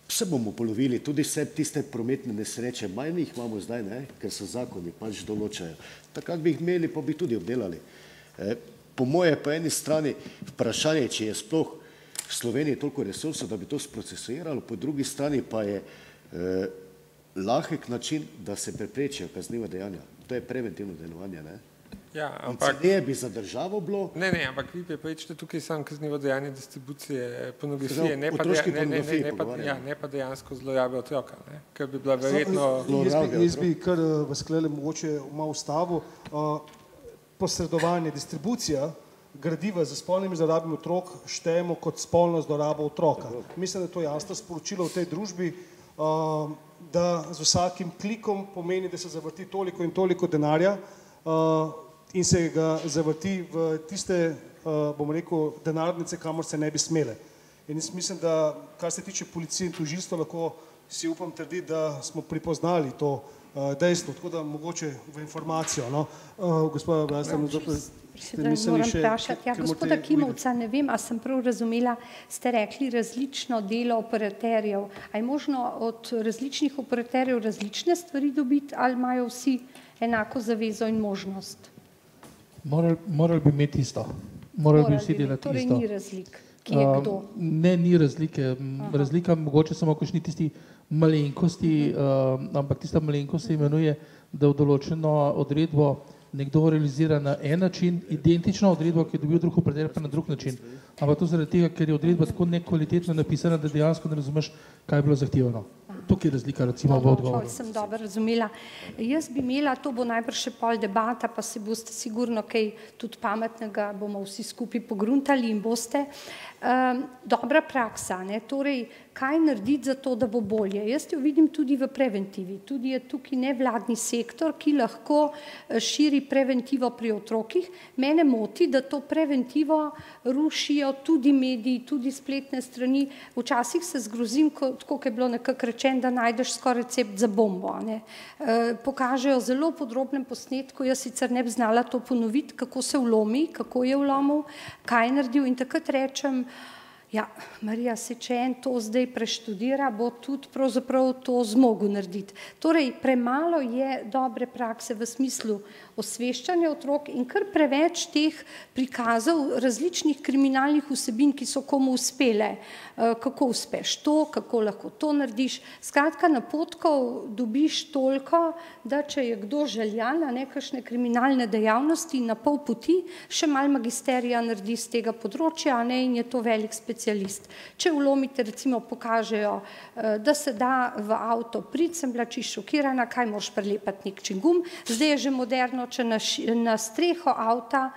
se bomo polovili, tudi vse tiste prometne nesreče, manj jih imamo zdaj, ker so zakoni, pač določajo. Takrat bi jih imeli, pa bi tudi obdelali. Po moje po eni strani vprašanje, če je sploh v Sloveniji toliko resursov, da bi to sprocesuiralo, po drugi strani pa je lahek način, da se preprečijo kazniva dejanja. To je preventivno delovanje, ne? Ja, In CD-je bi za državo bilo. Ne, ampak vi prečete tukaj samo kaznivo dejanje distribucije pornografije, ne pa dejansko zlorabe otroka, ker bi bila verjetno... Jaz bi kar vas klele mogoče malo ustavil. Posredovanje, distribucija gradiva za spolnimi zlorabami otrok štejemo kot spolno zlorabo otroka. Mislim, da je to jasno sporočilo v tej družbi, da z vsakim klikom pomeni, da se zavrti toliko in toliko denarja in se ga zavrti v tiste, bomo rekel, denarnice, kamor se ne bi smele. In jaz mislim, da kar se tiče policije in tožilstva, lahko si upam trditi, da smo pripoznali to dejstvo, tako da mogoče v informacijo. Gospoda Brasla, moram vprašati. Gospoda Kimovca, ne vem, a sem prav razumela, ste rekli različno delo operaterjev. A je možno od različnih operaterjev različne stvari dobiti ali imajo vsi enako zavezo in možnost? Morali bi imeti isto. Morali bi vsi delati isto. Torej ni razlik, kje je kdo? Ne, ni razlike. Razlika mogoče samo kakšni tisti malenkosti, ampak tista malenkost se imenuje, da v določeno odredbo nekdo realizira na en način, identično odredbo, ki je dobil drug operater, pa na drug način. Ampak to zaradi tega, ker je odredba tako nekvalitetno napisana, da dejansko ne razumeš, kaj je bilo zahtevano. Tukaj je razlika, recimo, v odgovoru. Sem dobro razumela. Jaz bi imela, to bo najbrž še pol debata, pa se boste sigurno kaj tudi pametnega, bomo vsi skupaj pogruntali in boste. Dobra praksa, torej, kaj narediti za to, da bo bolje. Jaz jo vidim tudi v preventivi. Tudi je tukaj nevladni sektor, ki lahko širi preventivo pri otrokih. Mene moti, da to preventivo rušijo tudi mediji, tudi spletne strani. Včasih se zgrozim, tako je bilo nekako rečeno, da najdeš skoraj recept za bombo. Pokažejo zelo podrobnem posnetku, jaz sicer ne bi znala to ponoviti, kako se vlomi, kako je vlomil, kaj je naredil in takrat rečem, ja, Marija, če en to zdaj preštudira, bo tudi pravzaprav to zmogel narediti. Torej, premalo je dobre prakse v smislu osveščanja otrok in kar preveč teh prikazov različnih kriminalnih vsebin, ki so komu uspele. Kako uspeš to, kako lahko to narediš. Skratka, napotkov dobiš toliko, da če je kdo željan na nekakšne kriminalne dejavnosti na pol poti, še malo magisterija naredi z tega področja in je to velik specialist. Če vlomite, recimo pokažejo, da se da v avto priti, sem bila čisto šokirana, kaj moraš prelepati nek čingum. Zdaj je že moderno, če na streho avta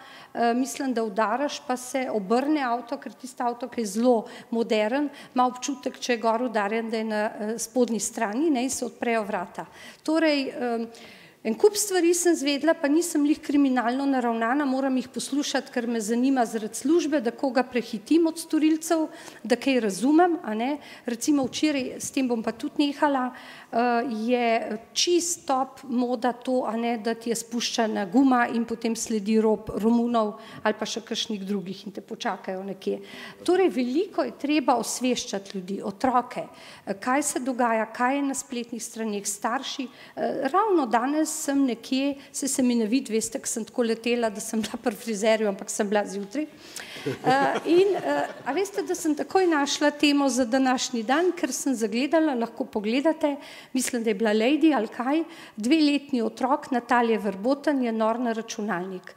mislim, da udaraš, pa se obrne avto, ker tisto avto, ki je zelo modern, ima občutek, če je gor udarjen, da je na spodnji strani in se odprejo vrata. Torej, en kup stvari sem zvedla, pa nisem lih kriminalno naravnana, moram jih poslušati, ker me zanima zaradi službe, da koga prehitim od storilcev, da kaj razumem, recimo včeraj, s tem bom pa tudi nehala, je čist top moda to, da ti je spuščana guma in potem sledi rob Romunov ali pa še kakšnih drugih in te počakajo nekje. Torej, veliko je treba osveščati ljudi, otroke, kaj se dogaja, kaj je na spletnih straneh, starši. Ravno danes sem nekje, se mi ne vidi, veste, ko sem tako letela, da sem bila pri frizerju, ampak sem bila zjutraj. A veste, da sem takoj našla temo za današnji dan, ker sem zagledala, lahko pogledate, mislim, da je bila Lady ali kaj, 2-letni otrok Natalije Verboten je nor na računalnik.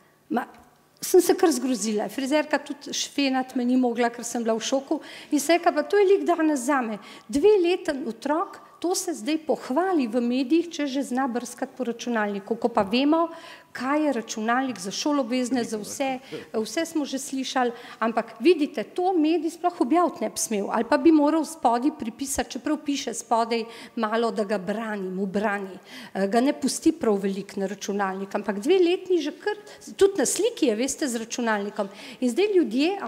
Sem se kar zgrozila, frizerka tudi šfenat me ni mogla, ker sem bila v šoku in se reka, pa to je lik danes zame. 2-leten otrok, to se zdaj pohvali v medijih, če že zna brskati po računalniku, ko pa vemo, kaj je računalnik za šolobvezne, za vse smo že slišali, ampak vidite, to medij sploh objaviti ne bi smel, ali pa bi moral spodaj pripisati, čeprav piše spodaj malo, da ga brani, mu brani, ga ne pusti prav velik na računalnik, ampak 2-letni že kar, tudi na sliki je, veste, z računalnikom. In zdaj ljudje,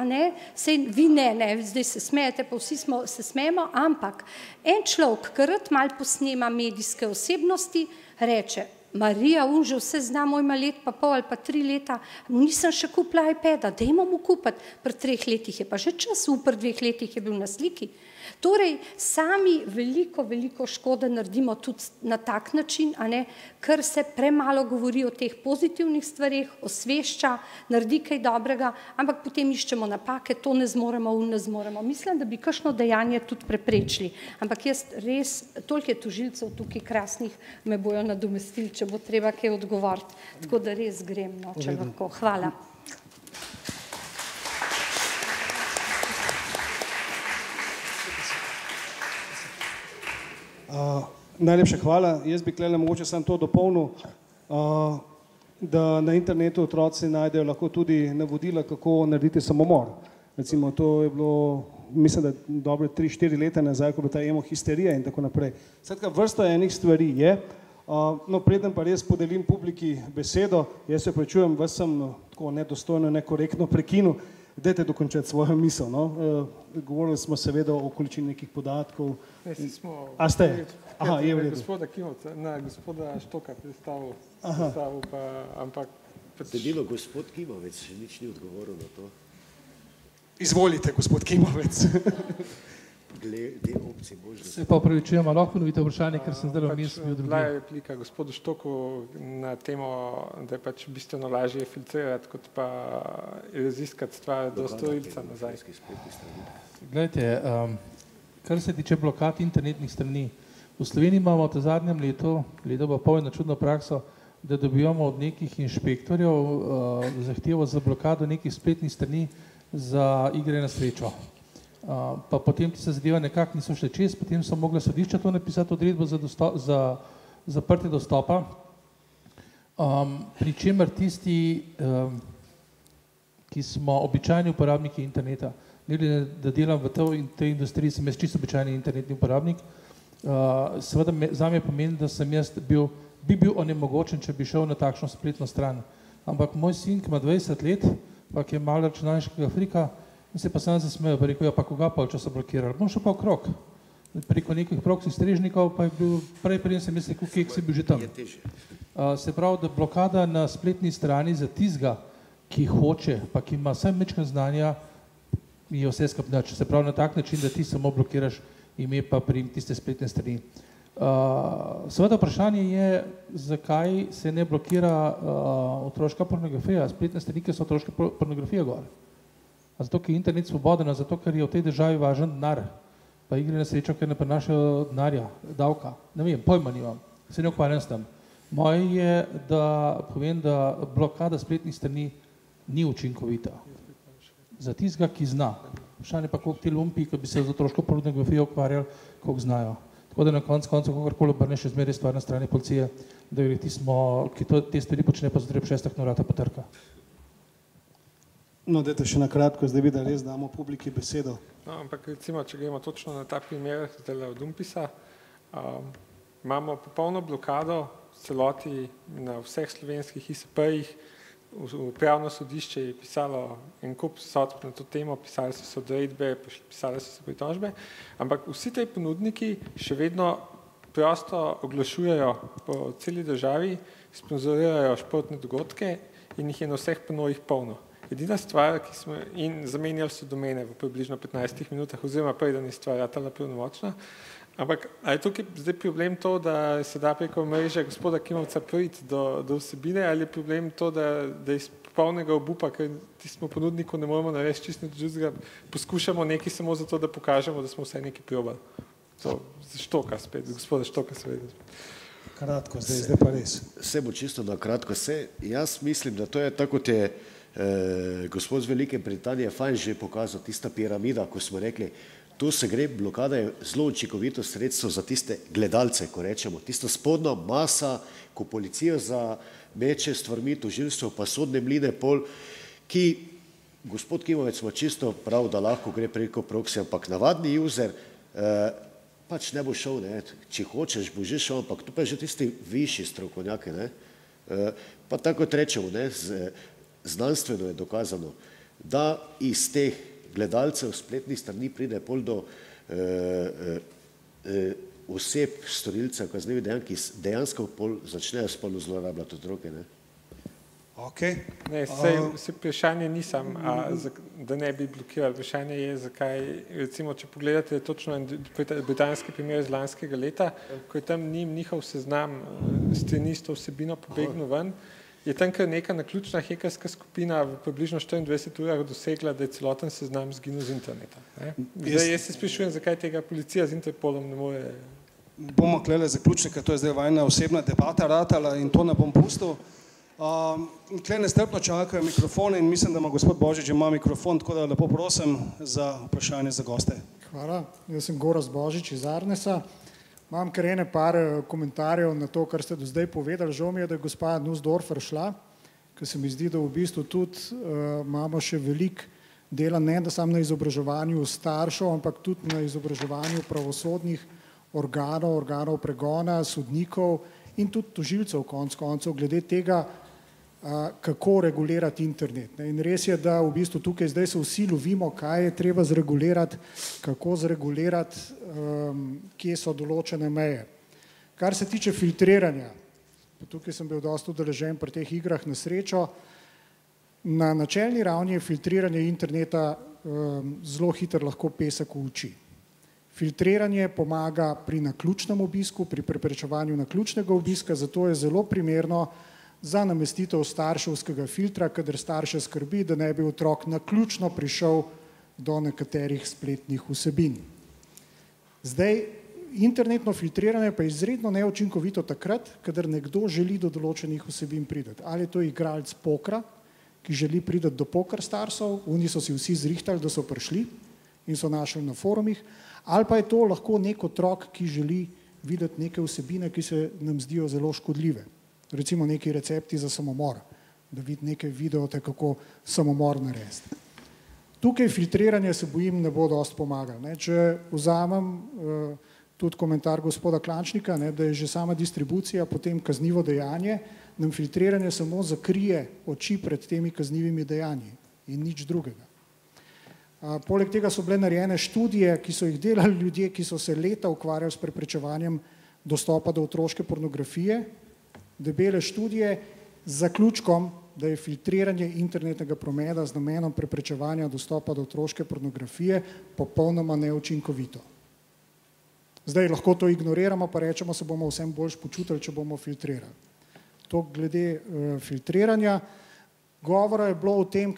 sej vi ne, zdaj se smejete, pa vsi se smejemo, ampak en človek, ki rad malo posnema medijske osebnosti, reče, Marija, on že vse zna, moj ima let pa pol ali pa 3 leta, nisem še kupila iPada, dajmo mu kupiti, pri 3 letih je pa že čas, pri 2 letih je bil na sliki. Torej, sami veliko škode naredimo tudi na tak način, a ne, ker se premalo govori o teh pozitivnih stvareh, osvešča, naredi kaj dobrega, ampak potem iščemo napake, to ne zmoremo, ne zmoremo. Mislim, da bi kakšno dejanje tudi preprečili, ampak jaz res, toliko je tožilcev tukaj krasnih, me bojo nadomestili, če bo treba kaj odgovoriti, tako da res grem, no, če lahko. Hvala. Najlepša hvala. Jaz bi tukaj mogoče samo to dopolnil, da na internetu otroci najdejo lahko tudi navodila, kako narediti samomor. Recimo, to je bilo, mislim, da dobre 3-4 leta nazaj, ko je bila ta emohisterija in tako naprej. Skratka, vrsta enih stvari je. No, preden pa res podelim publiki besedo, jaz se opravičujem, vas sem tako nedostojno, nekorektno prekinil. Dajte dokončati svojo misel, no. Govorili smo seveda o količini nekih podatkov. A ste? Aha, je v redu. Gospoda Kimovca, na gospoda Štoka predstavil, pa, ampak... Je bilo gospod Kimovec, še nič ni odgovoril na to. Izvolite, gospod Kimovec. Glede opcije možnosti. Se pa opravičujem, lahko ponovite vprašanje, ker sem zdaj vmes bil drugi. Bila je replika gospodu Štoku na temo, da je pač bistveno lažje filtrirati, kot pa raziskati stvar do storilca nazaj. Glejte, kar se tiče blokad internetnih strani, v Sloveniji imamo v zadnjem letu pa pol eno čudno prakso, da dobivamo od nekih inšpektorjev zahtevo za blokado nekih spletnih strani za igre na srečo. Pa potem ti se zadeva nekako niso šle čez, potem so mogla sodišča to napisati odredbo za zaprtje dostopa, pri čemer tisti, ki smo običajni uporabniki interneta, ne glede, da delam v tej industriji, sem jaz čisto običajni internetni uporabnik, seveda zame pomeni, da sem jaz bi bil onemogočen, če bi šel na takšno spletno stran. Ampak moj sin, ki ima 20 let, pa ki je malo računalniškega frika, in se pa sam zasmejo, pa rekel, ja, pa koga pa če so blokirali? Bom šel pa okrog. Preko nekih proxy strežnikov, pa je bil prej sem jaz rekel, kek si bil že tam. Se pravi, da blokada na spletni strani za tizga, ki hoče, pa ki ima vsaj mečkega znanja, je vse skupaj. Se pravi, na tak način, da ti samo blokiraš ime pa prijem tiste spletne strani. Seveda vprašanje je, zakaj se ne blokira otroška pornografija, spletne strani, ker so otroške pornografije gor. Zato, ker je internet svoboden, zato, ker je v tej državi važen denar, pa igre na srečo, ker ne prinašajo denarja, davka. Ne vem, pojma nimam, se ne ukvarjam s tem. Moje je, da povem, da blokada spletnih strani ni učinkovita. Za tistega, ki zna. Vprašanje pa, koliko ti lumpi, ki bi se z otroško pornografijo ukvarjali, koliko znajo. Tako da na koncu, kakorkoli obrneš, je zmeraj stvar na strani policije, da gre ki te stvari počne, pa se treba 6 na vrata potrka. No, dajte še na kratko, zdaj bi da res damo publiki besedo. No, ampak recimo, če gremo točno na ta primer zdaj od Umpisa, imamo popolno blokado v celoti na vseh slovenskih ISP-jih, upravno sodišče je pisalo en kup sodb na to temo, pisali so se odredbe, pisali so se pritožbe, ampak vsi tej ponudniki še vedno prosto oglašujejo po celi državi, sponzorirajo športne dogodke in jih je na vseh panojih polno. Edina stvar, ki smo in zamenjali so domene v približno 15 minutah, oziroma preden je stvar ratala pravnomočna, ampak a je tukaj zdaj problem to, da se da preko mreže gospoda Kimovca priti do vsebine, ali je problem to, da iz popolnega obupa, ker tismo ponudniku ne moramo narediti čisto drugega, poskušamo nekaj samo zato, da pokažemo, da smo vsaj nekaj probali. To za Štoka spet, gospoda Štoka seveda. Kratko, zdaj pa res. Vse bo čisto na kratko. Jaz mislim, da to je tako, kot je gospod z Velike Britanije fajn že pokazal, tista piramida, ko smo rekli, tu se gre, blokada je zelo učinkovito sredstvo za tiste gledalce, ko rečemo, tista spodnja masa, ko policijo zameče stvarmi, tožilstvo pa sodne mline pol, ki, gospod Kimovec ima čisto prav, da lahko gre preko proxy, ampak navadni user pač ne bo šel, ne, če hočeš, bo že šel, ampak tu pa je že tisti višji strokovnjaki, ne, pa tako rečemo, ne, znanstveno je dokazano, da iz teh gledalcev spletnih strani pride pol do oseb, storilcev kaznivih dejanj, ki dejansko pol začnejo spolno zlorabljati otroke. Okay. Ne, se vprašanje ni sam, da ne bi blokirali. Vprašanje je, zakaj, recimo, če pogledate točno britanski primer iz lanskega leta, ko je tam njihov seznam strani vsebino pobegnil ven, je tam kar neka naključna hekerska skupina v približno 24 urah dosegla, da je celoten seznam zginil z interneta. Zdaj, jaz se sprašujem, zakaj tega policija z Interpolom ne more... Bomo klele zaključnika, to je zdaj vajna osebna debata ratala in to ne bom pustil. Tle nestrpno čakajo mikrofone in mislim, da ima gospod Božič ima mikrofon, tako da lepo prosim za vprašanje za goste. Hvala, jaz sem Gorazd Božič iz Arnesa. Imam kar ene par komentarjev na to, kar ste do zdaj povedali. Žal mi je, da je gospa Nussdorfer šla, ker se mi zdi, da v bistvu tudi imamo še veliko dela, ne da samo na izobraževanju staršev, ampak tudi na izobraževanju pravosodnih organov pregona, sodnikov in tudi tožilcev konec koncev glede tega, kako regulirati internet. In res je, da v bistvu tukaj zdaj se vsi lovimo, kaj je treba zregulirati, kako zregulirati, kje so določene meje. Kar se tiče filtriranja, tukaj sem bil dosti udeležen pri teh igrah na srečo, na načelni ravni je filtriranje interneta zelo hitro lahko pesek v oči. Filtriranje pomaga pri naključnem obisku, pri preprečevanju naključnega obiska, zato je zelo primerno za namestitev starševskega filtra, kadar starše skrbi, da ne bi otrok naključno prišel do nekaterih spletnih vsebin. Zdaj, internetno filtriranje pa je izredno neučinkovito takrat, kadar nekdo želi do določenih vsebin priti. Ali je to igralec pokra, ki želi priti do poker starsov, oni so si vsi zrihtali, da so prišli in so našli na forumih, ali pa je to lahko nek otrok, ki želi videti neke vsebine, ki se nam zdijo zelo škodljive. Recimo neki recepti za samomor, da vidi nekaj videote, kako samomor narediti. Tukaj filtriranje se bojim ne bo dosti pomagalo. Če vzamem tudi komentar gospoda Klančnika, da je že sama distribucija potem kaznivo dejanje, nam filtriranje samo zakrije oči pred temi kaznivimi dejanji in nič drugega. Poleg tega so bile narejene študije, ki so jih delali ljudje, ki so se leta ukvarjali s preprečevanjem dostopa do otroške pornografije, debele študije z zaključkom, da je filtriranje internetnega prometa z namenom preprečevanja dostopa do otroške pornografije popolnoma neučinkovito. Zdaj lahko to ignoriramo, pa rečemo, se bomo vsem boljš počutili, če bomo filtrirali. To glede filtriranja. Govora je bilo o tem,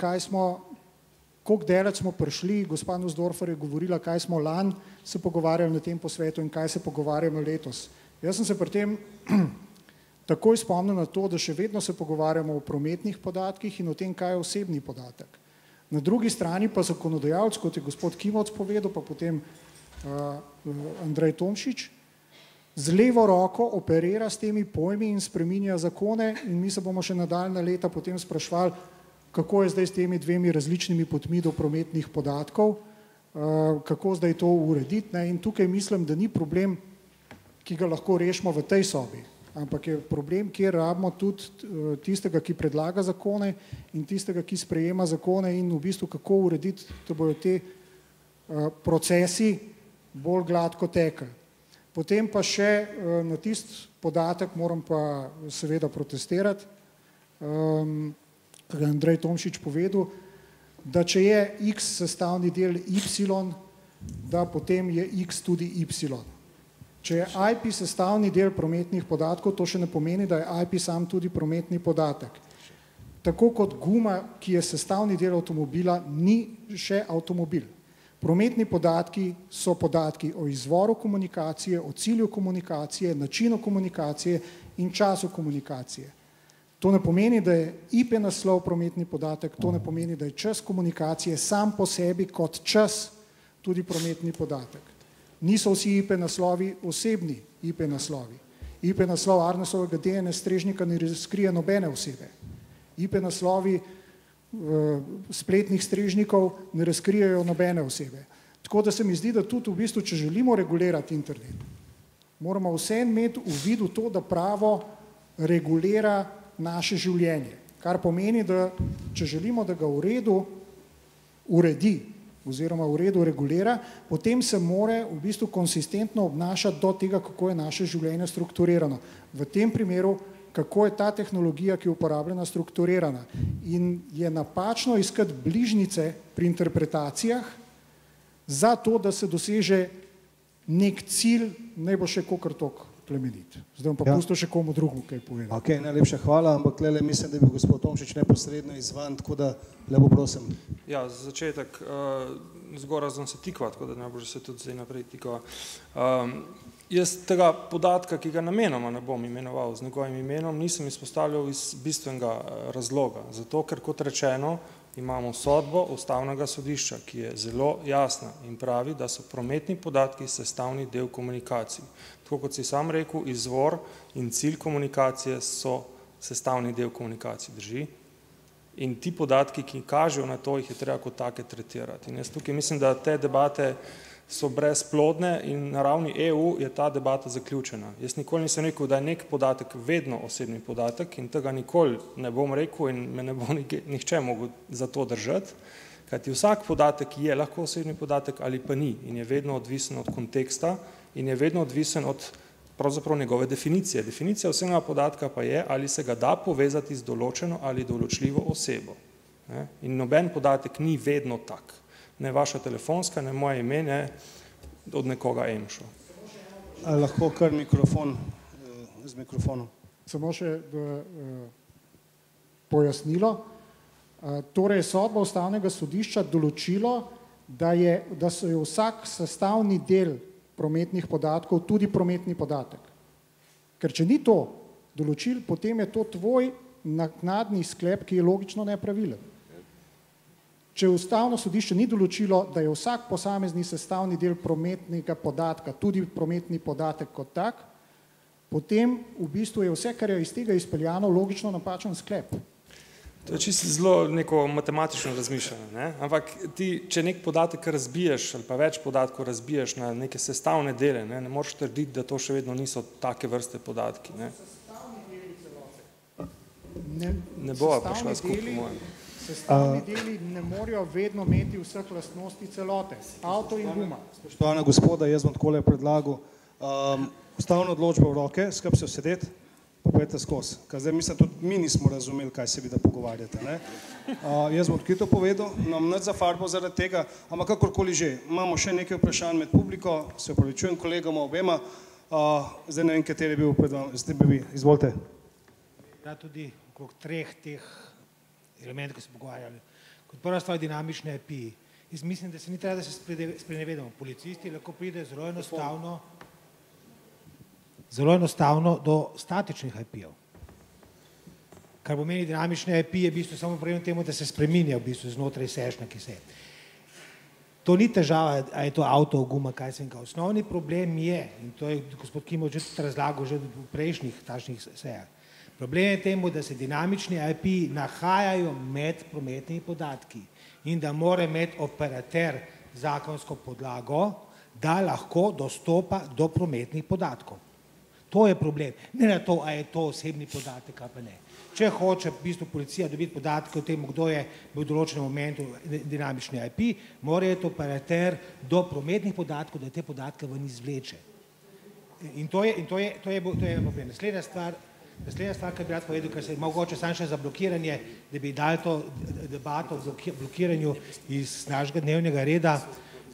koliko daleč smo prišli, gospa Nussdorfer je govorila, kaj smo lani se pogovarjali na tem posvetu in kaj se pogovarjamo letos. Jaz sem se pri tem takoj spomnil na to, da še vedno se pogovarjamo o prometnih podatkih in o tem, kaj je osebni podatek. Na drugi strani pa zakonodajalec, kot je gospod Kimovc povedal, pa potem Andrej Tomšič, z levo roko operira s temi pojmi in spreminja zakone in mi se bomo še nadaljnja leta potem sprašvali, kako je zdaj s temi dvemi različnimi potmi do prometnih podatkov, kako zdaj to urediti. In tukaj mislim, da ni problem, ki ga lahko rešimo v tej sobi, ampak je problem, kjer rabimo tudi tistega, ki predlaga zakone in tistega, ki sprejema zakone in v bistvu kako urediti, da bodo te procesi bolj gladko tekli. Potem pa še na tisti podatek moram pa seveda protestirati, kar je Andrej Tomšič povedal, da če je X sestavni del Y, da potem je X tudi Y. Če je IP sestavni del prometnih podatkov, to še ne pomeni, da je IP sam tudi prometni podatek. Tako kot guma, ki je sestavni del avtomobila, ni še avtomobil. Prometni podatki so podatki o izvoru komunikacije, o cilju komunikacije, načinu komunikacije in času komunikacije. To ne pomeni, da je IP naslov prometni podatek, to ne pomeni, da je čas komunikacije sam po sebi kot čas tudi prometni podatek. Niso vsi IP naslovi osebni IP naslovi. IP naslov Arnesovega DNS strežnika ne razkrije nobene osebe. IP naslovi spletnih strežnikov ne razkrijejo nobene osebe. Tako da se mi zdi, da tudi v bistvu, če želimo regulirati internet, moramo vseeno imeti v vidu to, da pravo regulira naše življenje. Kar pomeni, da če želimo, da ga v redu uredi oziroma v redu regulira, potem se mora v bistvu konsistentno obnašati do tega, kako je naše življenje strukturirano. V tem primeru, kako je ta tehnologija, ki je uporabljena, strukturirana. In je napačno iskati bližnjice pri interpretacijah za to, da se doseže nek cilj, naj bo še kakor toliko plemenit. Zdaj bom pa pustil še komu drugemu kaj povedal. Ok, najlepša hvala, ampak lele mislim, da bi gospod Tomšič neposredno izvan, tako da lepo prosim. Ja, za začetek, zgoraj sem se tikva, tako da ne bo že se tudi zdaj naprej tikva. Jaz tega podatka, ki ga namenoma ne bom imenoval z njegovim imenom, nisem izpostavljal iz bistvenega razloga. Zato, ker kot rečeno, imamo sodbo Ustavnega sodišča, ki je zelo jasna in pravi, da so prometni podatki sestavni del komunikacij. Tako kot si sam rekel, izvor in cilj komunikacije so sestavni del komunikacij, drži? In ti podatki, ki kažejo na to, jih je treba kot take tretirati. In jaz tukaj mislim, da te debate so brezplodne in na ravni EU je ta debata zaključena. Jaz nikoli nisem rekel, da je nek podatek vedno osebni podatek in tega nikoli ne bom rekel in me ne bo nihče mogel za to držati, kajti vsak podatek je lahko osebni podatek ali pa ni in je vedno odvisen od konteksta in je vedno odvisen od pravzaprav njegove definicije. Definicija osebnega podatka pa je, ali se ga da povezati z določeno ali določljivo osebo. In noben podatek ni vedno tak. Ne vaša telefonska, ne moje ime, ne od nekoga EMŠO. Lahko kar mikrofon, z mikrofonom. Samo še pojasnilo. Torej, sodba Ustavnega sodišča določilo, da so je vsak sestavni del prometnih podatkov tudi prometni podatek. Ker če ni to določil, potem je to tvoj naknadni sklep, ki je logično nepravilen. Če Ustavno sodišče ni določilo, da je vsak posamezni sestavni del prometnega podatka tudi prometni podatek kot tak, potem v bistvu je vse, kar je iz tega izpeljano, logično napačen sklep. To je čisto zelo neko matematično razmišljanje, ne? Ampak ti, če nek podatek razbiješ ali pa več podatkov razbiješ na neke sestavne dele, ne moreš trditi, da to še vedno niso take vrste podatki. Ne bova prišla skupaj po mojem. Sestavni deli ne morajo vedno imeti vseh lastnosti celote. Avto in guma. Spoštovana gospoda, jaz bom takole predlagal ustavno odločbo v roke, skupaj se usedeti, pa pojdite skozi. Ker zdaj mislim, tudi mi nismo razumeli, kaj se vi da pogovarjate. Jaz bom odkrito povedal, nam nič za farbo zaradi tega, ampak kakorkoli že. Imamo še nekaj vprašanj med publiko, se opravičujem kolegama obema, zdaj ne vem, kateri je bil pred vami, zdaj bi vi, izvolite. Ja, tudi okrog treh teh elementov, ki se pogovarjali. Kot prva stvar dinamične API. Jaz mislim, da se ni treba, da se sprenevedamo. Policisti lahko pride zelo enostavno do statičnih IP-jev. Kar pomeni dinamične IP je v bistvu samo problem temu, da se spreminja v bistvu znotraj sešna, ki se je. To ni težava, a je to avto, guma, kaj sem ga. Osnovni problem je, in to je gospod Kimo že razlagal že v prejšnjih takšnih sejah, problem je temu, da se dinamični IP nahajajo med prometnimi podatki in da mora imeti operater zakonsko podlago, da lahko dostopa do prometnih podatkov. To je problem. Ne na to, a je to osebni podatek, ali pa ne. Če hoče v bistvu policija dobiti podatke o tem, kdo je v določenem momentu dinamični IP, mora je to operater do prometnih podatkov, da te podatke ven izvleče. In to je problem. Naslednja stvar, ki bi rad povedal, ker se je mogoče samo še za blokiranje, da bi dali to debato o blokiranju iz našega dnevnega reda.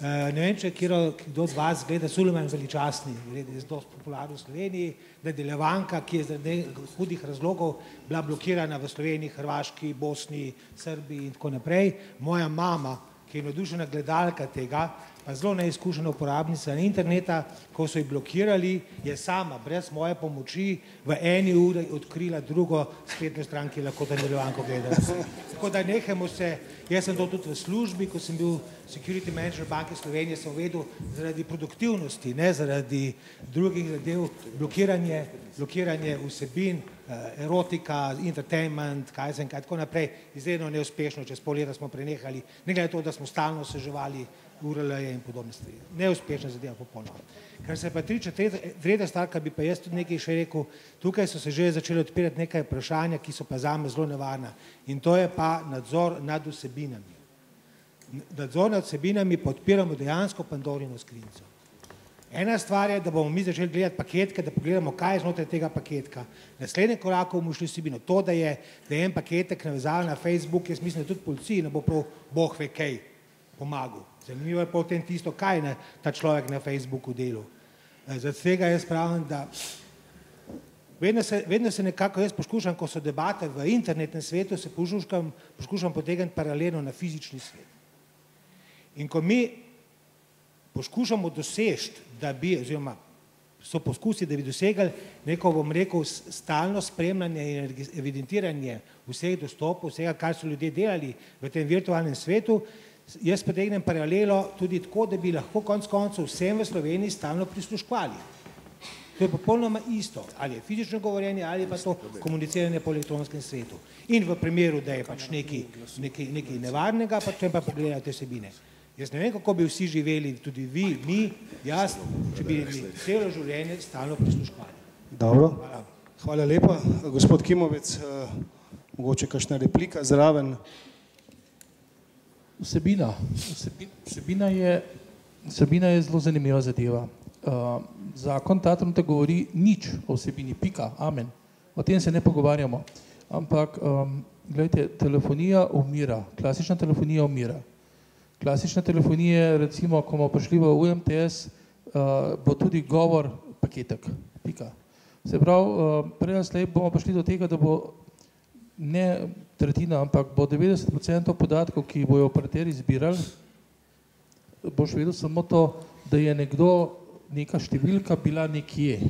Ne vem, če kdo od vas gleda Sulejman Veličastni, je zelo popularen v Sloveniji, nadaljevanka, ki je zaradi hudih razlogov bila blokirana v Sloveniji, Hrvaški, Bosni, Srbiji in tako naprej. Moja mama, ki je navdušena gledalka tega, pa zelo neizkušena uporabnica interneta, ko so jih blokirali, je sama, brez moje pomoči, v eni uri odkrila drugo spletno stran, ki lahko nadaljevanko gleda. Tako da nehajmo se, jaz sem to tudi v službi, ko sem bil security manager Banke Slovenije, sem vedel zaradi produktivnosti, ne zaradi drugih zadev, blokiranje vsebin, erotika, entertainment, kaj sem, kaj tako naprej, izredno neuspešno, čez pol leta smo prenehali, ne glede to, da smo stalno seževali URL-je in podobne stvari. Neuspešna zadeva popolnoma. Kar se pa tiče tretja stvar, kar bi pa jaz tudi nekaj še rekel, tukaj so se že začeli odpirati nekaj vprašanja, ki so pa zame zelo nevarna. In to je pa nadzor nad vsebinami. Nadzor nad vsebinami podpiramo dejansko Pandorino skrinjico. Ena stvar je, da bomo mi začeli gledati paketke, da pogledamo, kaj je znotraj tega paketka. Naslednji korak bomo šli vsebino. To, da je en paketek navezal na Facebook, jaz mislim, da tudi policiji ne bo prav Bog ve kaj pomagal. Zanimivo je potem tisto, kaj je ta človek na Facebooku delal. Zaradi tega jaz pravim, da vedno se nekako jaz poskušam, ko so debate v internetnem svetu, se poskušam potegniti paralelno na fizični svet. In ko mi poskušamo doseči, da bi, oziroma so poskusi, da bi dosegali neko, bom rekel, stalno spremljanje in evidentiranje vseh dostopov, vsega, kar so ljudje delali v tem virtualnem svetu, jaz potegnem paralelo tudi tako, da bi lahko konec koncev vsem v Sloveniji stalno prisluškovali. To je popolnoma isto, ali je fizično govorjenje, ali pa to komuniciranje po elektronskem svetu. In v primeru, da je pač nekaj nevarnega, pa če pa pogledate vsebine. Jaz ne vem, kako bi vsi živeli, tudi vi, mi, jaz, če bi celo življenje stalno prisluškovali. Dobro, hvala lepa. Gospod Kimovec, mogoče kakšna replika zraven? Vsebina je zelo zanimiva zadeva. Zakon ta trenutek govori nič o vsebini, pika, amen. O tem se ne pogovarjamo. Ampak, gledajte, telefonija umira, klasična telefonija umira. Klasične telefonije, recimo, ko bomo prišli v UMTS, bo tudi govor paketek, pika. Se pravi, prej ali slej bomo prišli do tega, da bo ne tretjina, ampak bo 90% podatkov, ki bojo operaterji zbirali, boš vedel samo to, da je nekdo, neka številka bila nekje,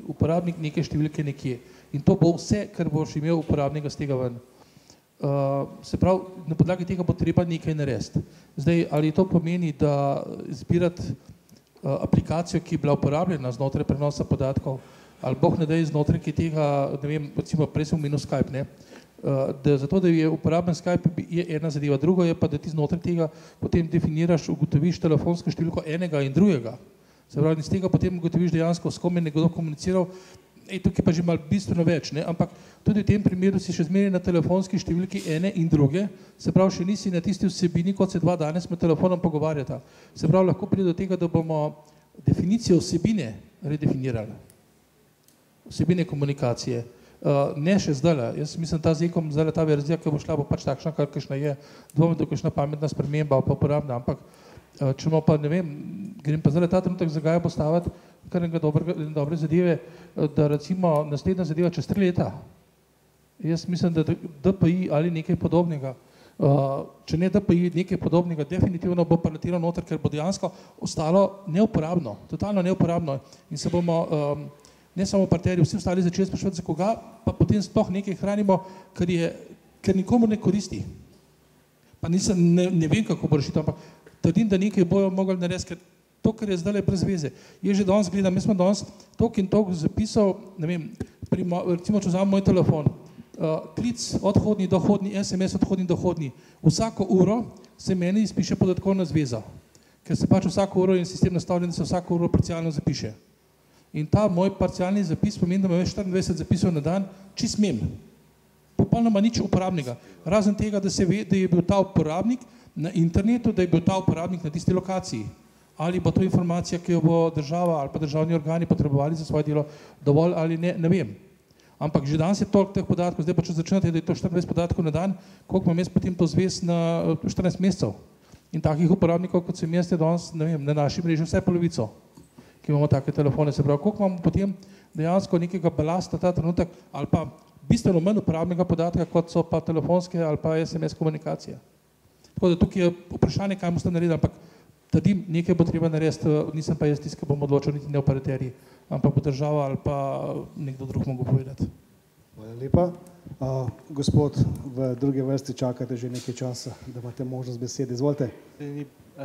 uporabnik neke številke nekje. In to bo vse, kar boš imel uporabnika z tega ven. Se pravi, na podlagi tega bo treba nekaj narediti. Zdaj, ali to pomeni, da zbirati aplikacijo, ki je bila uporabljena znotraj prenosa podatkov, ali boh ne daj znotraj tega, ne vem, recimo prej sem omenil Skype, ne, da zato, da je uporaben Skype, je ena zadeva, drugo je pa, da ti znotraj tega potem definiraš, ugotoviš telefonsko številko enega in drugega. Se pravi, iz tega potem ugotoviš dejansko, s kom je nekdo komuniciral, tukaj pa že malo bistveno več, ne? Ampak tudi v tem primeru si še zmeraj na telefonski številki ene in druge, se pravi, še nisi na tisti vsebini, kot se dva danes med telefonom pogovarjata. Se pravi, lahko pride do tega, da bomo definicijo vsebine redefinirali. Vsebine komunikacije. Ne še zdaj, jaz mislim, ta zekom, zdaj ta verzija, ki bo šla, bo pač takšna, kakšna je, dvomim, da kakšna pametna sprememba pa uporabna, ampak če bomo pa, ne vem, grem pa zdaj ta trenutek zagaja postaviti kar dobre zadeve, da recimo naslednja zadeva čez 3 leta. Jaz mislim, da DPI ali nekaj podobnega, če ne DPI nekaj podobnega, definitivno bo paletirano noter, ker bo dejansko ostalo neuporabno, totalno neuporabno in se bomo ne samo operaterji, vsi ostali začeli spraševati, za koga, pa potem sploh nekaj hranimo, ker nikomu ne koristi. Pa ne vem, kako bo rešiti, ampak trdim, da nekaj bojo mogli narediti, ker to, kar je zdaj brez veze. Jaz že danes gledam, jaz sem danes toliko in toliko zapisal, ne vem, recimo, če vzamem moj telefon, klic odhodni, dohodni, SMS odhodni, dohodni. Vsako uro se meni izpiše podatkovna zveza, ker se pač vsako uro in sistem nastavljen, da se vsako uro parcialno zapiše. In ta moj parcialni zapis pomeni, da imam 24 zapisov na dan, če smem. Popolnoma nič uporabnega. Razen tega, da se ve, da je bil ta uporabnik na internetu, da je bil ta uporabnik na tisti lokaciji. Ali bo to informacija, ki jo bo država ali pa državni organi potrebovali za svoje delo dovolj ali ne, ne vem. Ampak že danes je toliko teh podatkov, zdaj pa če začnete, da je to 24 podatkov na dan, koliko imam jaz potem to zvez na 14 mesecev. In takih uporabnikov, kot sem jaz, je danes, ne vem, na naši mreži vse polovico, ki imamo take telefone, se pravi, koliko imamo potem dejansko nekega balasta ta trenutek ali pa bistveno manj uporabnega podatka, kot so pa telefonske ali pa SMS komunikacije. Tako da tukaj je vprašanje, kaj boste naredili, ampak trdim, nekaj bo treba narediti, nisem pa jaz tisti, ki bom odločil, niti ne operaterji, ampak bo država ali pa nekdo drug mogel povedati. Hvala lepa. Gospod, v druge vrsti čakate že nekaj časa, da imate možnost besede. Izvolite.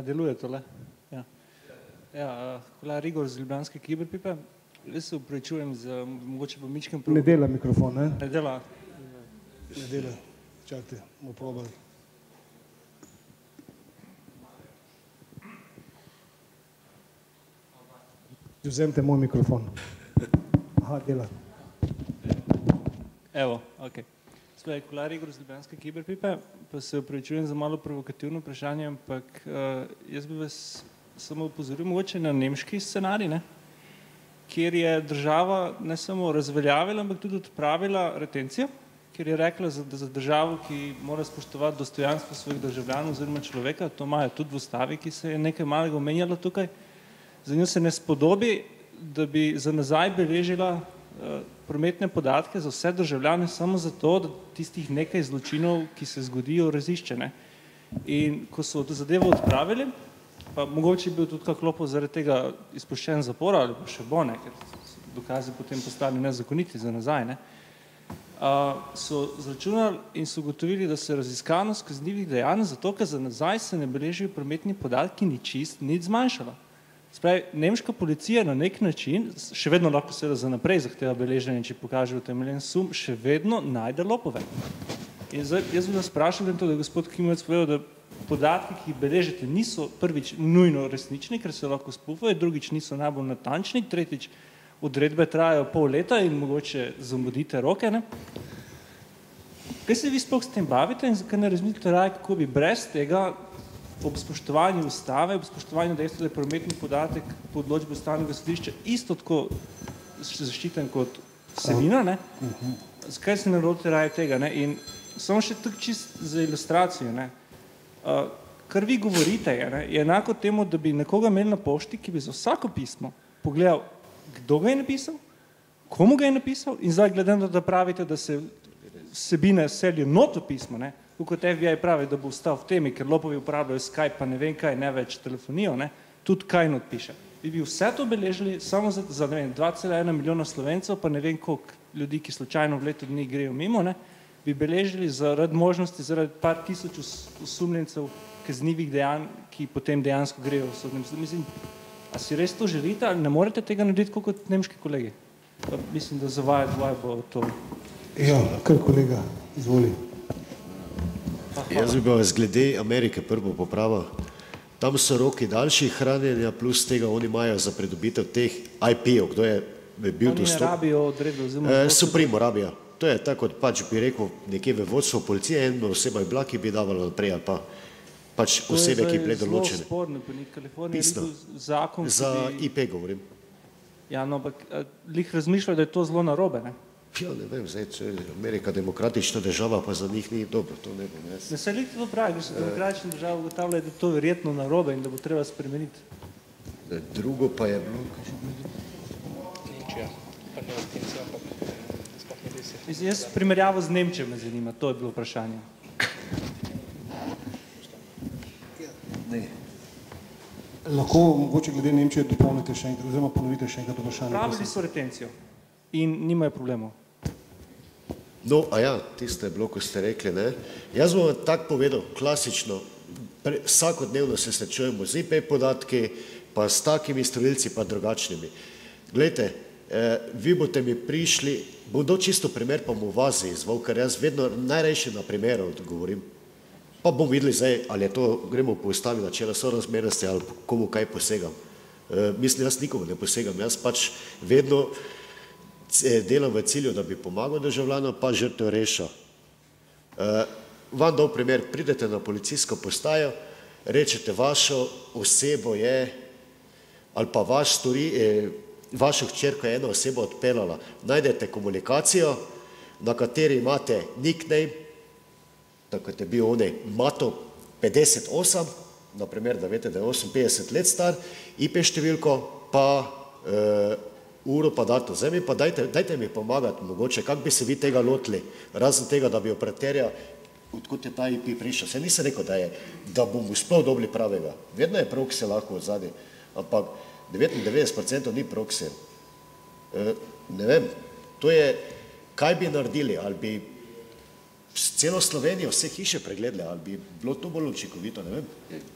Deluje tole? Ja, kolega Rigor z Ljubljanske Kiberpipe. Jaz se upravičujem za mogoče pa mičkem... Ne dela mikrofon, ne? Ne dela. Ne dela. Čakajte, bomo probali. Vzemite moj mikrofon. Aha, dela. Evo, ok. Svoje kolega Rigor z Ljubljanske Kiberpipe, pa se upravičujem za malo provokativno vprašanje, ampak jaz bi vas samo opozoril mogoče na nemški scenarij, ne? Kjer je država ne samo razveljavila, ampak tudi odpravila retencijo, kjer je rekla, da za državo, ki mora spoštovati dostojanstvo svojih državljanov oziroma človeka, to imajo tudi v ustavi, ki se je nekaj malega omenjalo tukaj, za njo se ne spodobi, da bi za nazaj beležila prometne podatke za vse državljane samo zato, da tistih nekaj zločinov, ki se zgodijo, razišče, ne. In ko so zadevo odpravili, pa mogoče bil tudi kak lopov zaradi tega izpuščen zapora ali pa še bo, ne, ker so dokazi potem postali nezakoniti za nazaj, ne, so zračunali in so ugotovili, da se raziskanost kaznivih dejanj zato, ker za nazaj se ne beležijo prometni podatki nič zmanjšala. Spravi, nemška policija na nek način, še vedno lahko seveda za naprej zahteva beleženje, če pokaže utemeljen sum, še vedno najde lopove. In zdaj, jaz bi vas sprašal, da je gospod Kimovec povedal, da podatki, ki jih beležite, niso prvič nujno resnični, ker se lahko spufajo, drugič niso najbolj natančni, tretjič odredbe trajajo pol leta in mogoče zamudite roke, ne? Kaj se vi sploh s tem bavite in zakaj ne razmislite raje, kako bi brez tega ob spoštovanju ustave, ob spoštovanju dejstva, da je prometni podatek po odločbi ustavnega sodišča isto tako zaščiten kot vsebina, ne? Zakaj se ne lotite raje tega, ne? In samo še tako čist za ilustracijo, ne? Kar vi govorite je enako temu, da bi nekoga imeli na pošti, ki bi za vsako pismo pogledal, kdo ga je napisal, komu ga je napisal in zdaj glede na to, da pravite, da se vsebine selijo not v pismo, ne? Kot FBI pravi, da bo ostal v temi, ker lopovi uporabljajo Skype, pa ne vem kaj, ne več telefonijo, ne? Tudi kaj not piše. Bi vse to beležili samo za 2,1 milijona Slovencev, pa ne vem koliko ljudi, ki slučajno v letu dni grejo mimo, ne? Bi beležili zaradi možnosti, zaradi par tisoč osumljencev kaznivih dejanj, ki potem dejansko grejo v sodnem. Mislim, a si res to želite ali ne morete tega narediti kot nemški kolegi? Pa mislim, da zavajati bo to. Ja, kar kolega, izvoli. Jaz bi vas glede Amerike prvo popravil. Tam so roki daljši hranjenja, plus tega oni imajo za pridobitev teh IP-ov, kdo je bil dostop. Oni ne rabijo odredbe oziroma... Supremo rabijo. To je tako, kot pač bi rekel nekje v vodstvu policije, eno oseba je bila, ki bi davala naprej, ali pa pač osebe, ki bi bile določene. To je zelo sporno, pa ni Kalifornija, je bil zakon, za IP govorim. Ja, no, ampak lih razmišljajo, da je to zelo narobe, ne? Ja, ne vem, zdaj, če je Amerika demokratična država, pa za njih ni dobro, to ne bom jaz. Ne se lih to pravi, ker so demokratične države ugotavljajo, da je to verjetno narobe in da bo treba spremeniti. Drugo pa je bilo... Nemčija, pa ne Argencija, ampak sploh ne desi. Mislim, jaz primerjavo z Nemčijo me zanima, to je bilo vprašanje. Ne. Lahko mogoče glede Nemčije dopolnite še enkrat, oziroma ponovite še enkrat vprašanje. Pravili so retencijo in nimajo problemov. No, a ja, tiste je bilo, ko ste rekli, ne. Jaz bom tako povedal, klasično, vsakodnevno se srečujemo z IP podatki, pa s takimi storilci, pa drugačnimi. Glejte, vi boste mi prišli, bom dal čisto primer, pa mu vazi izval, ker jaz vedno najrejši na primeru govorim. Pa bom videli zdaj, ali je to, gremo po ustavi načela sorazmernosti, ali komu kaj posegam. Mislim, jaz nikomu ne posegam, jaz pač vedno delam v cilju, da bi pomagal državljanom, pa žrtev rešil. Vam dal primer, pridete na policijsko postajo, rečete, vašo osebo je, ali pa vašo hčerko je ena oseba odpeljala. Najdete komunikacijo, na kateri imate nickname, tako je bil onaj Mato 58, naprimer, da veste, da je 58 let star, IP številko, pa uro pa dato. Zdaj mi pa dajte mi pomagati mogoče, kako bi se vi tega lotili, razen tega, da bi operaterja, odkud je ta IP prišel. Se nisem rekel, da bomo sploh dobili pravega. Vedno je proxy lahko v zadnji, ampak 99% ni proxy. Ne vem, to je, kaj bi naredili, ali bi celo Slovenijo vse hiše pregledali, ali bi bilo to bolj učinkovito, ne vem.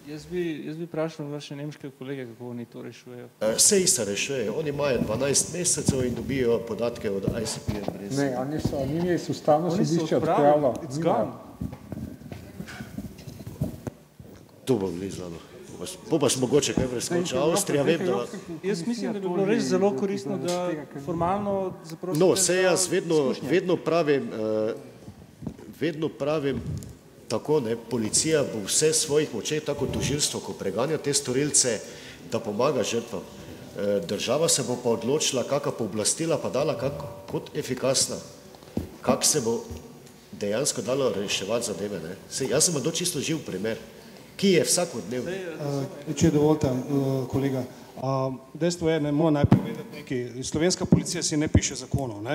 Jaz bi vprašal vaše nemške kolege, kako oni to rešujejo. Vse isto rešujejo. Oni imajo 12 mesecev in dobijo podatke od ICP. Ne, njim je ustavno sodišče odpravilo. To bo vlizano. Pa smo mogoče kaj preskočili. Avstrija, vem, da... Jaz mislim, da bi bilo res zelo koristno, da formalno zaprosite... No, vse jaz vedno pravim tako, ne, policija bo vse svojih močeh, tako tožilstvo, ko preganja te storilce, da pomaga žrtvam. Država se bo pa odločila, kakva pooblastila pa dala kot efikasna, kak se bo dejansko dalo reševati zadeve. Jaz sem to čisto živ primer, ki je vsakodnevni. Če dovolite, kolega, dejstvo je, ne moram najprej vedeti nekaj, slovenska policija si ne piše zakonov,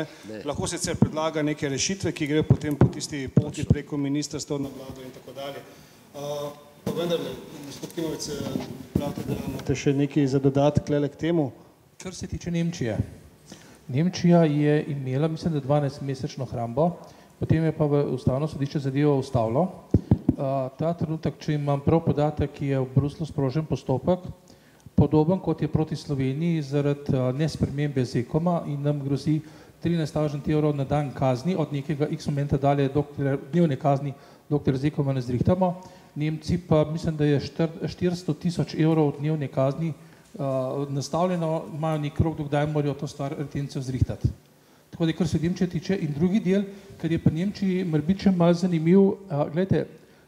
lahko sicer predlaga neke rešitve, ki gre potem po tisti poti preko ministrstva na vlado in tako dalje. Pa vendar, gospod Kimovec, pravite, da imate še nekaj za dodati k temu? Kar se tiče Nemčije. Nemčija je imela, mislim, da 12-mesečno hrambo, potem je pa v ustavno sodišče zadevo ustavilo. Ta trenutek, če imam prav podatek, je v Bruslu sprožen postopek, podoben kot je proti Sloveniji zaradi nespremembe ZEKOM-a in nam grozi 13.000 € na dan kazni, od nekega x momenta dalje dnevne kazni, dokler ZEKOM-a ne zrihtamo. Nemci pa mislim, da je 400.000 € dnevne kazni nastavljeno, imajo nek rok, dokdaj morajo to stvar retencijo zrihtati. Tako da, kar se Nemčije tiče, in drugi del, ker je pa Nemčiji morebiti malo zanimiv, gledajte,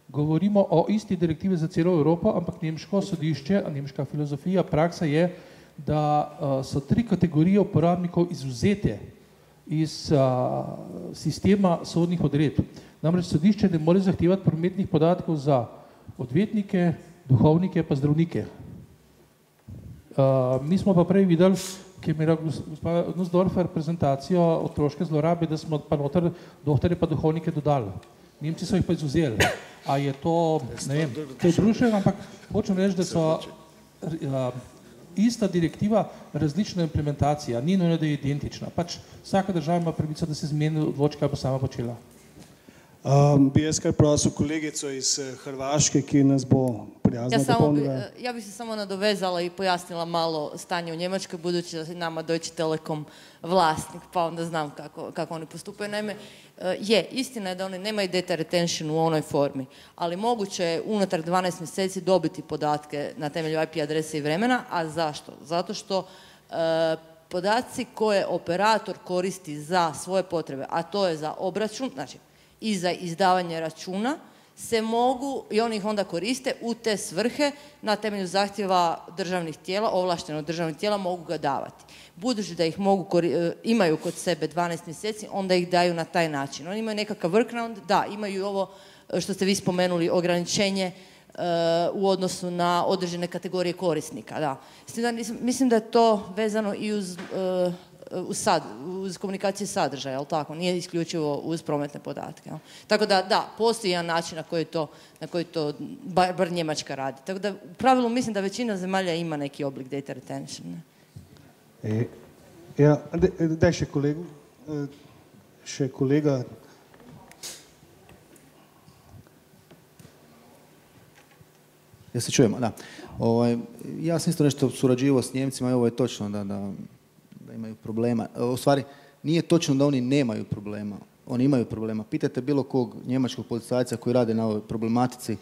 govorimo o isti direktivi za celo Evropo, ampak nemško sodišče, nemška filozofija, praksa je, da so 3 kategorije uporabnikov izvzete iz sistema sodnih odredb. Namreč sodišče ne more zahtevati prometnih podatkov za odvetnike, duhovnike pa zdravnike. Mi smo pa prej videli, ki je imela gospod Nussdorfer prezentacijo otroške zlorabe, da smo pa noter doktorje pa duhovnike dodali. Nemci so jih pa izvzeli. A je to, ne vem, to je društvo, ampak hočem reči, da so ista direktiva, različna implementacija, ni nujno, da je identična. Pač vsaka država ima pravico, da se zmeni odloči, kaj bo sama počela. Bi jaz kar prosil kolegico iz Hrvaške, ki nas bo prijazno dopolnila. Ja bih se samo nadovezala i pojasnila malo stanje u Njemačkoj, budući da je nama Deutsche Telekom vlasnik, pa onda znam kako oni postupaju. Naime, istina je da oni nemaju data retention u onoj formi, ali moguće je unutar 12 mjeseci dobiti podatke na temelju IP adrese i vremena, a zašto? Zato što podaci koje operator koristi za svoje potrebe, a to je za obračun, znači i za izdavanje računa, se mogu, i oni ih onda koriste u te svrhe na temelju zahtjeva državnih tijela, ovlaštenog državnih tijela mogu ga davati. Budući da ih imaju kod sebe 12 mjeseci, onda ih daju na taj način. Oni imaju nekakav workaround, da, imaju ovo što ste vi spomenuli, ograničenje u odnosu na određene kategorije korisnika, da. Mislim da je to vezano i uz komunikacije sadržaja, jel tako? Nije isključivo uz prometne podatke. Jel? Tako da, postoji jedan način na koji to bar Njemačka radi. Tako da, u pravilu mislim da većina zemalja ima neki oblik data retention. Ja, daj še kolega. Ja se čujemo, da. Ja sam isto nešto surađivao s Njemcima i ovo je točno da imaju problema. U stvari, nije točno da oni nemaju problema. Oni imaju problema. Pitajte bilo kog njemačkog policajca koji rade na ovoj problematici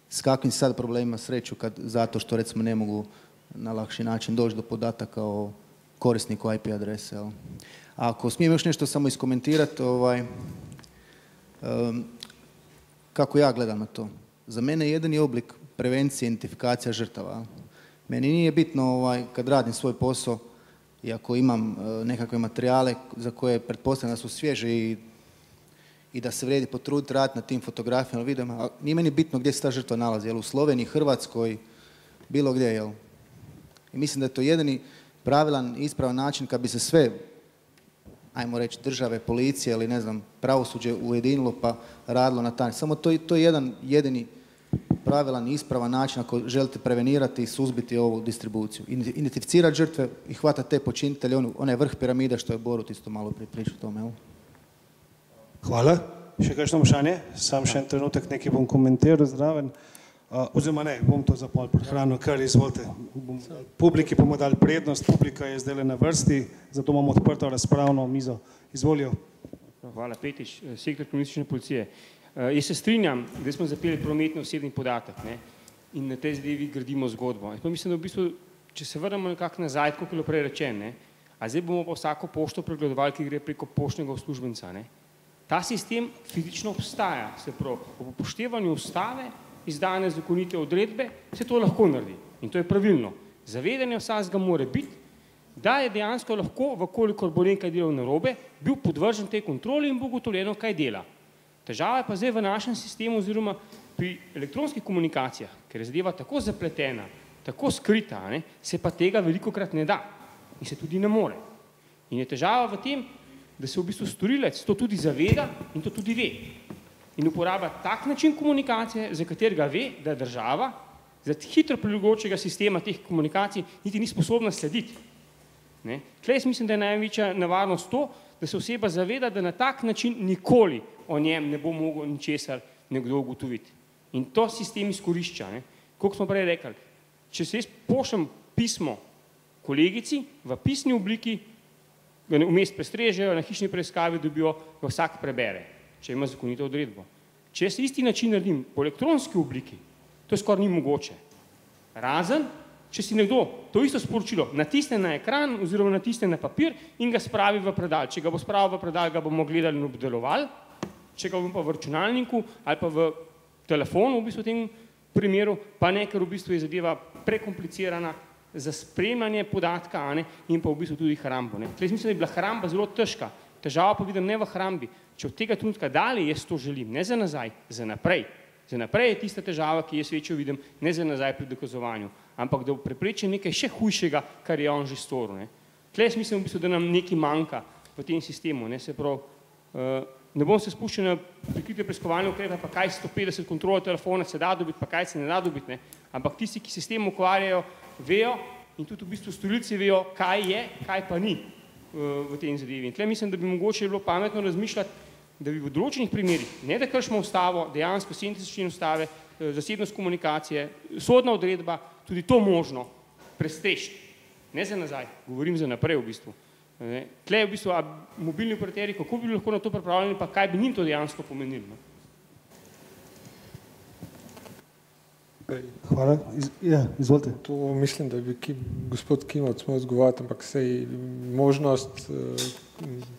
s kakvim sad problemima sreću zato što recimo ne mogu na lakši način doći do podataka o korisniku IP adrese. A ako smijem još nešto samo iskomentirati, kako ja gledam na to. Za mene je jedini oblik prevencije identifikacija žrtava. Meni nije bitno kad radim svoj posao i ako imam nekakve materijale za koje pretpostavljam da su svježe i da se vrijedi potruditi raditi na tim fotografijama, videoma, nije meni bitno gdje se ta žrtva nalazi, jel u Sloveniji, Hrvatskoj, bilo gdje, jel. I mislim da je to jedini pravilan, ispravan način kad bi se sve, ajmo reći, države, policije ili ne znam, pravosuđe ujedinilo pa radilo na taj. Samo to je jedan jedini pravilan, ispravan način ako želite prevenirati i suzbiti ovu distribuciju. Identificirati žrtve i hvatati te počinitelje, onaj vrh piramide što je Borut isto malo prije pričao o tome. Evo. Hvala. Še kakšno vprašanje? Sam še en trenutek nekaj bom komentiral zraven. Oziroma ne, bom to za pol prehrano, kar izvolite. Publiki bomo dali prednost, publika je zdaj na vrsti, zato imamo odprto razpravno mizo. Izvolijo. Hvala, Petič, sektor komunistične policije. Jaz se strinjam, da smo zapeli prometni osebni podatek in na tej zadevi gradimo zgodbo. Pa mislim, da v bistvu, če se vrnemo nekako nazaj, kot je bilo prej rečeno, a zdaj bomo pa vsako pošto pregledovali, ki gre preko poštnega uslužbenca. Ta sistem fizično obstaja, se pravi, ob upoštevanju ustave, izdane zakonite odredbe, se to lahko naredi in to je pravilno. Zavedanje vsakega mora biti, da je dejansko lahko, vkolikor bo nekaj delal narobe, bil podvržen tej kontroli in bo ugotovljeno, kaj dela. Težava je pa zdaj v našem sistemu oziroma pri elektronskih komunikacijah, ker je zadeva tako zapletena, tako skrita, se pa tega velikokrat ne da in se tudi ne more. In je težava v tem, da se v bistvu storilec to tudi zaveda in to tudi ve. In uporablja tak način komunikacije, za katerega ve, da država zaradi hitro prilagojočega sistema teh komunikacij niti ni sposobna slediti. Tukaj jaz mislim, da je največja nevarnost to, da se oseba zaveda, da na tak način nikoli o njem ne bo mogel ničesar nekdo ugotoviti. In to sistem izkorišča. Koliko smo prej rekli, če se jaz pošljem pismo kolegici v pisni obliki, ga vmes prestrežejo, na hišni preiskavi dobijo, ga vsak prebere, če ima zakonito odredbo. Če jaz isti način naredim po elektronski obliki, to skoraj ni mogoče. Razen, če si nekdo to isto sporočilo natisne na ekran oziroma natisne na papir in ga spravi v predal. Če ga bo spravil v predal, ga bomo gledali in obdelovali, če ga bomo pa v računalniku ali pa v telefonu v bistvu v tem primeru, pa ne, ker v bistvu je zadeva prekomplicirana za spremljanje podatka in pa v bistvu tudi hrambo. Tukaj mislim, da je bila hramba zelo težka. Težava pa vidim ne v hrambi. Če od tega trenutka dalje jaz to želim, ne za nazaj, za naprej. Za naprej je tista težava, ki jaz večjo vidim, ne za nazaj pri dokazovanju, ampak da prepreči nekaj še hujšega, kar je on že storil. Tukaj jaz mislim, v bistvu, da nam nekaj manjka v tem sistemu. Se pravi, ne bom se spuščal na prikrite preiskovalne ukrepe, pa kaj 150 kontrol telefona se da dobiti, pa kaj se ne da dobiti, ampak tisti, ki se s tem ukvarjajo, vejo in tudi v bistvu storilci vejo, kaj je, kaj pa ni v tem zadevi. In tukaj mislim, da bi mogoče bilo pametno razmišljati, da bi v določenih primerih, ne da kršimo ustavo, dejansko 70 člen ustave, zasebnost komunikacije, sodna odredba, tudi to možno prestrežiti. Ne za nazaj, govorim za naprej v bistvu. Tukaj v bistvu mobilni operaterji, kako bi lahko na to pripravljeni, pa kaj bi njim to dejansko pomenilo. Hvala. Ja, izvolite. To mislim, da bi gospod Kimoc smel odgovoriti, ampak sej možnost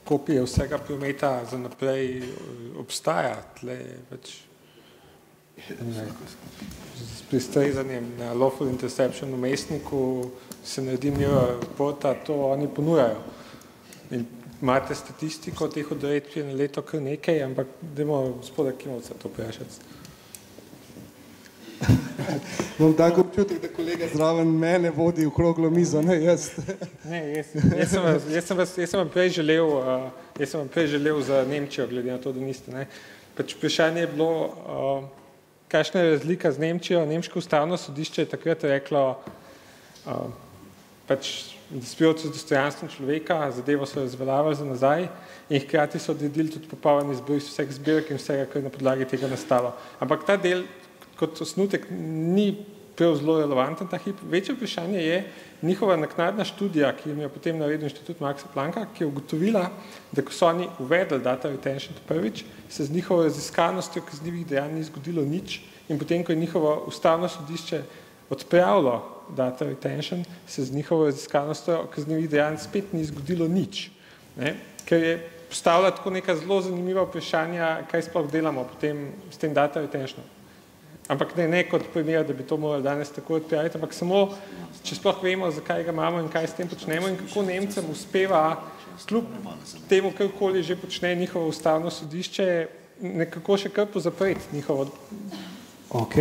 kopije vsega prometa za naprej obstaja. Tle pač s pristrezanjem na lawful interception v mestniku se naredi mirror reporta, to oni ponujajo. In imate statistiko teh odredb na leto kar nekaj, ampak dajmo gospoda Kimovca to vprašati. Imam tako občutek, da kolega zraven mene vodi v okroglo mizo, ne jaz. Ne, jaz sem vam prej želel za Nemčijo, glede na to, da niste. Pač vprašanje je bilo, kakšna je razlika z Nemčijo. Nemško ustavno sodišče je takrat reklo, pač da spijovci z dostojanstvom človeka, zadevo so razveljavili za nazaj in hkrati so odredili tudi popoln izbris vseh zbirk in vsega, kar je na podlagi tega nastalo. Ampak ta del kot osnutek ni prav zelo relevanten ta hip. Večje vprašanje je njihova naknadna študija, ki jim je potem naredil Inštitut Maxa Plancka, ki je ugotovila, da ko so oni uvedli data retention prvič, se z njihovo raziskanostjo kaznivih dejanj ni zgodilo nič in potem, ko je njihovo ustavno sodišče odpravilo data retention, se z njihovo raziskanostjo kaznivih dejanj spet ni zgodilo nič. Ker je postavila tako neka zelo zanimiva vprašanja, kaj sploh delamo potem s tem data retentionom. Ampak ne kot primer, da bi to morali danes tako odprijaviti, ampak samo, če sploh vemo, zakaj ga imamo in kaj s tem počnemo in kako Nemcem uspeva, kljub temu, karkoli že počne njihovo ustavno sodišče, nekako še kar pozapreti njihovo. Ok.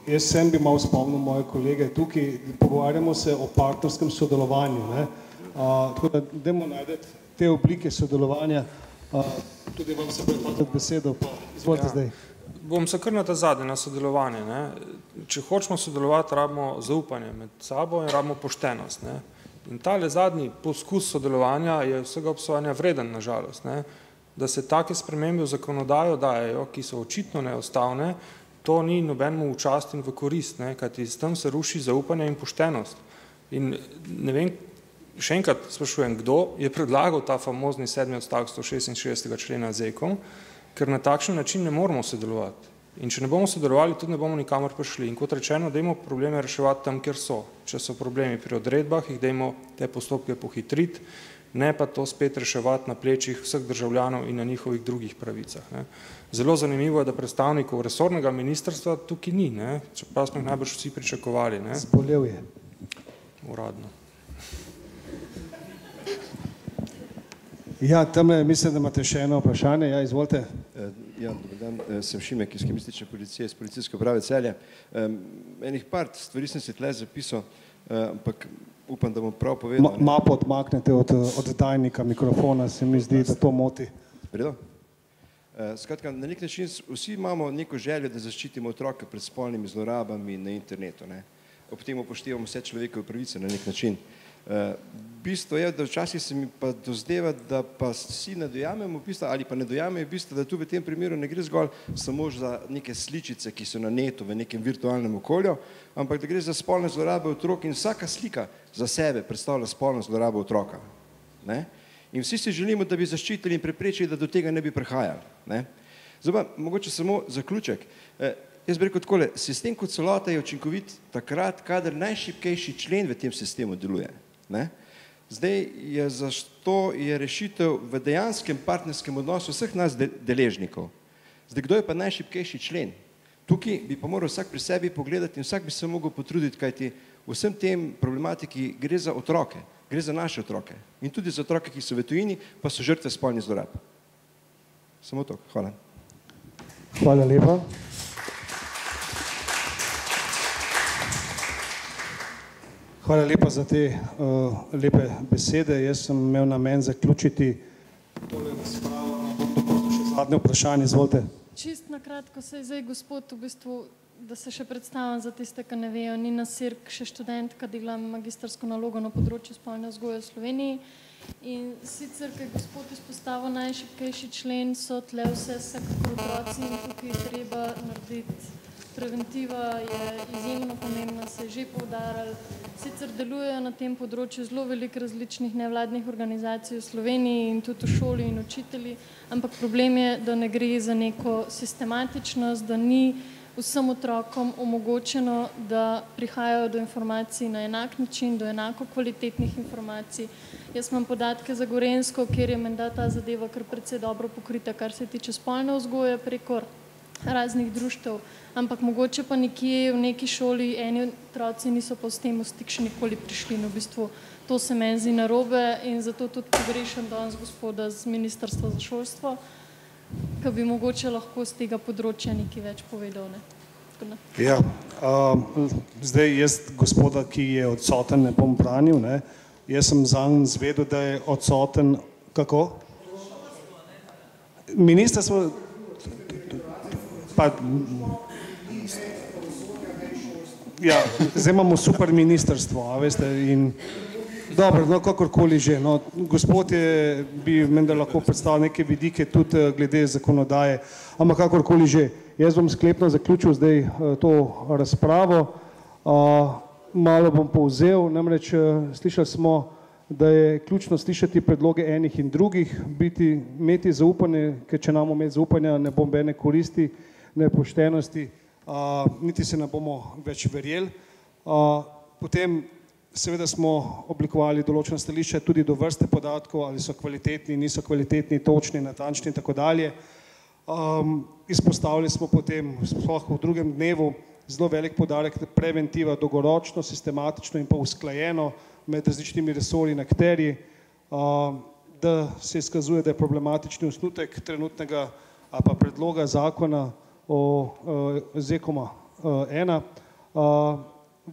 Jaz sem bi malo spomnil moje kolege tukaj, pogovarjamo se o partnerskem sodelovanju. Tako da dajmo najdeti te oblike sodelovanja. Tudi vam se predhoditi besedo, pa izvolite zdaj. Bom se kar na ta zadnje, na sodelovanje. Če hočemo sodelovati, rabimo zaupanje med sabo in rabimo poštenost. In tale zadnji poskus sodelovanja je vsega obsojanja vreden, nažalost. Da se take spremembe v zakonodajo dajejo, ki so očitno neustavne, to ni nobenemu v čast in v korist, kajti s tem se ruši zaupanje in poštenost. In ne vem, še enkrat sprašujem, kdo je predlagal ta famozni 7. odstavek 166. člena ZEKom, ker na takšen način ne moramo sodelovati. In če ne bomo sodelovali, tudi ne bomo nikamor prišli. In kot rečeno, dajmo probleme reševati tam, kjer so. Če so problemi pri odredbah, jih dajmo te postopke pohitriti, ne pa to spet reševati na plečih vseh državljanov in na njihovih drugih pravicah. Zelo zanimivo je, da predstavnikov resornega ministrstva tukaj ni, čeprav smo jih najbrž vsi pričakovali. Zbolel je. uradno. Ja, tamle mislim, da imate še eno vprašanje. Ja, izvolite. Ja, dober dan, sem Šimek iz Kemistične policije, iz Policijske uprave Celje. Enih par stvari sem si tle zapisal, ampak upam, da bom prav povedal. Mapo odmaknete od tajnika mikrofona, se mi zdi, da to moti. Vredo? Skratka, na nek način vsi imamo neko željo, da zaščitimo otroke pred spolnimi zlorabami na internetu. Ob tem upoštevamo vse človekove pravice na nek način. Bistvo je, da včasih se mi pa dozdeva, da pa vsi ne dojamemo ali pa ne dojamejo bistvo, da tu v tem primeru ne gre zgolj samo za neke sličice, ki so na netu v nekem virtualnem okolju, ampak da gre za spolne zlorabe otrok in vsaka slika za sebe predstavlja spolno zlorabo otroka. In vsi si želimo, da bi zaščitili in preprečili, da do tega ne bi prihajali. Zdaj pa mogoče samo zaključek. Jaz bi rekel takole, sistem kot celota je učinkovit takrat, kadar najšibkejši člen v tem sistemu deluje. Zdaj je zato je rešitev v dejanskem partnerskem odnosu vseh nas deležnikov. Zdaj, kdo je pa najšibkejši člen? Tukaj bi pa moral vsak pri sebi pogledati in vsak bi se mogel potruditi, kajti vsem tem problematiki gre za otroke, gre za naše otroke in tudi za otroke, ki so v tujini, pa so žrtve spolnih zlorab. Samo to. Hvala. Hvala lepa. Hvala lepa za te lepe besede. Jaz sem imel namen zaključiti tole razpravo. Še zadnje vprašanje, izvolite. Čist na kratko se je zdaj gospod v bistvu, da se še predstavim za tiste, ki ne vejo, Nina Sirk, še študentka, delam magistrsko nalogo na področju spolne vzgoje v Sloveniji. In sicer, ker je gospod izpostavil najšibkejši člen, so tle vse vsekakor otroci in tukaj treba narediti. Preventiva je izjemno pomembna, se je že poudarjalo. Sicer delujejo na tem področju zelo veliko različnih nevladnih organizacij v Sloveniji in tudi v šoli in učitelji, ampak problem je, da ne gre za neko sistematičnost, da ni vsem otrokom omogočeno, da prihajajo do informacij na enak način, do enako kvalitetnih informacij. Jaz imam podatke za Gorenjsko, kjer je menda ta zadeva kar precej dobro pokrita, kar se tiče spolne vzgoje preko raznih društev, ampak mogoče pa nekje v neki šoli eni otroci niso pa s tem v stik še nikoli prišli. V bistvu to se meni zdi narobe in zato tudi pogrešam danes gospoda z Ministrstva za šolstvo, ki bi mogoče lahko z tega področja nekaj več povedal. Ja, zdaj jaz gospoda, ki je odsoten, ne bom branil, jaz sem zanj zvedel, da je odsoten, kako? Ministrstvo pa ja, zdaj imamo super ministrstvo, a veste, in dobro, no, kakorkoli že, no, gospod je, bi menda lahko predstavil neke vidike tudi glede zakonodaje, ampak kakorkoli že, jaz bom sklepno zaključil zdaj to razpravo, malo bom povzel, namreč slišali smo, da je ključno slišati predloge enih in drugih, imeti zaupanje, ker če nam imeti zaupanja, ne bom bene koristi, ne poštenosti, niti se ne bomo več verjeli. Potem seveda smo oblikovali določena stališča tudi do vrste podatkov, ali so kvalitetni, niso kvalitetni, točni, natančni in tako dalje. Izpostavili smo potem, sploh v drugem dnevu, zelo velik poudarek preventiva, dolgoročno, sistematično in pa usklajeno med različnimi resorji in akterji, da se izkazuje, da je problematični osnutek trenutnega ali pa predloga zakona o ZEKOM-a 1.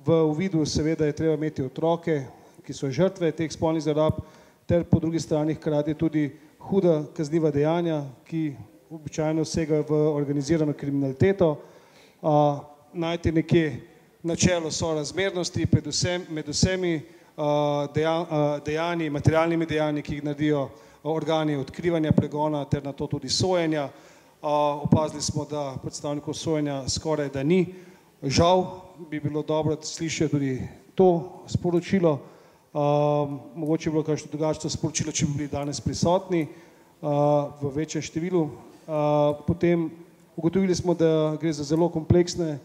V uvidu seveda je treba imeti otroke, ki so žrtve teh spolnih zlorab, ter po drugi strani hkrati tudi huda kazniva dejanja, ki običajno segajo v organizirano kriminaliteto, najti nekje načelo sorazmernosti med vsemi dejanji, materialnimi dejanji, ki jih naredijo organi odkrivanja pregona ter na to tudi sojenja. Opazili smo, da predstavnikov sojenja skoraj da ni. Žal bi bilo dobro slišati tudi to sporočilo. Mogoče bi bilo kakšno drugačno sporočilo, če bi bili danes prisotni v večjem številu. Potem ugotovili smo, da gre za zelo kompleksne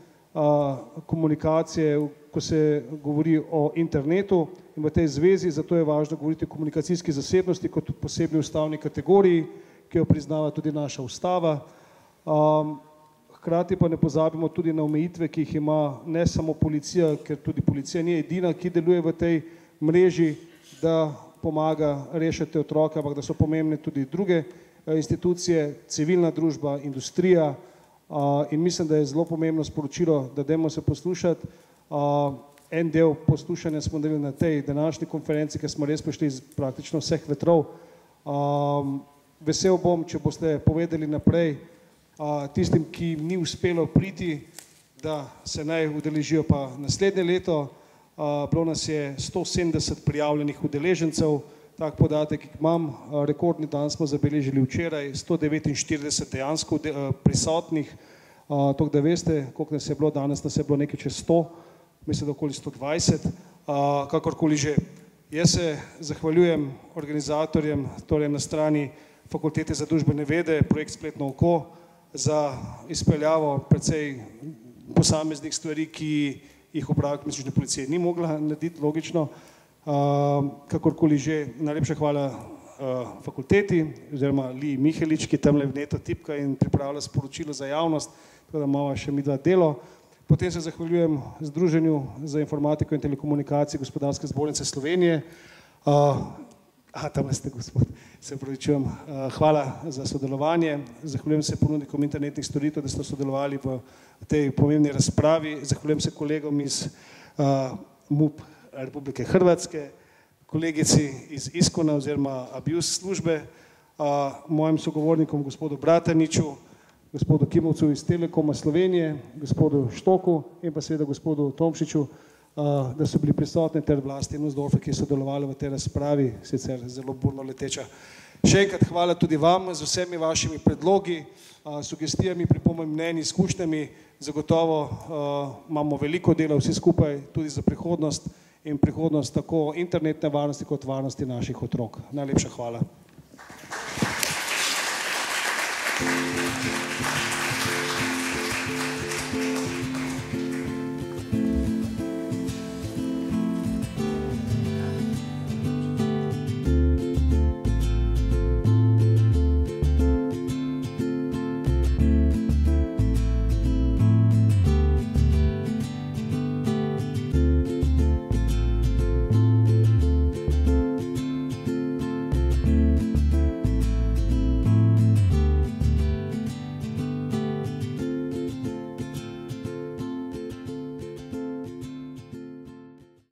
komunikacije, ko se govori o internetu in v tej zvezi, zato je važno govoriti o komunikacijski zasebnosti kot posebni ustavni kategoriji, ki jo priznava tudi naša ustava. hkrati pa ne pozabimo tudi na omejitve, ki jih ima ne samo policija, ker tudi policija ni edina, ki deluje v tej mreži, da pomaga rešiti otroke, ampak da so pomembne tudi druge institucije, civilna družba, industrija in mislim, da je zelo pomembno sporočilo, da dajmo se poslušati. En del poslušanja smo delili na tej današnji konferenci, ker smo res prišli iz praktično vseh vetrov. Vesel bom, če boste povedali naprej tistim, ki jim ni uspelo priti, da se naj udeležijo pa naslednje leto. Bilo nas je 170 prijavljenih udeležencev, tak podatek imam, rekordni dan smo zabeležili včeraj, 149 dejansko prisotnih, tako da veste, koliko nas je bilo, danes nas je bilo nekaj čez 100, mislim, da okoli 120, kakorkoli že. Jaz se zahvaljujem organizatorjem, torej na strani Fakultete za družbene vede, projekt Spletno oko, za izpeljavo precej posameznih stvari, ki jih uprava kriminalistične policije ni mogla narediti, logično. Kakorkoli že, najlepša hvala fakulteti, oziroma Liji Mihelič, ki tamle vneto tipka in pripravlja sporočilo za javnost, tako da imamo še midva delo. Potem se zahvaljujem Združenju za informatiko in telekomunikacije Gospodarske zbornice Slovenije. Tamle ste, gospod, se opravičujem. Hvala za sodelovanje. Zahvaljujem se ponudnikom internetnih storitev, da ste sodelovali v tej pomembni razpravi. Zahvaljujem se kolegom iz MUP Republike Hrvatske, kolegici iz ISKON-a oziroma Abuse službe, mojim sogovornikom gospodu Brataniču, gospodu Kimovcu iz Telekoma Slovenije, gospodu Štoku in pa seveda gospodu Tomšiču, da so bili prisotni ter vlasti Nussdorfa, ki so sodelovali v tej razpravi, sicer zelo burno leteča. Še enkrat hvala tudi vam z vsemi vašimi predlogi, sugestijami, pripombami, mnenji, izkušnjami. Zagotovo imamo veliko dela vsi skupaj tudi za prihodnost in prihodnost tako internetne varnosti kot varnosti naših otrok. Najlepša hvala.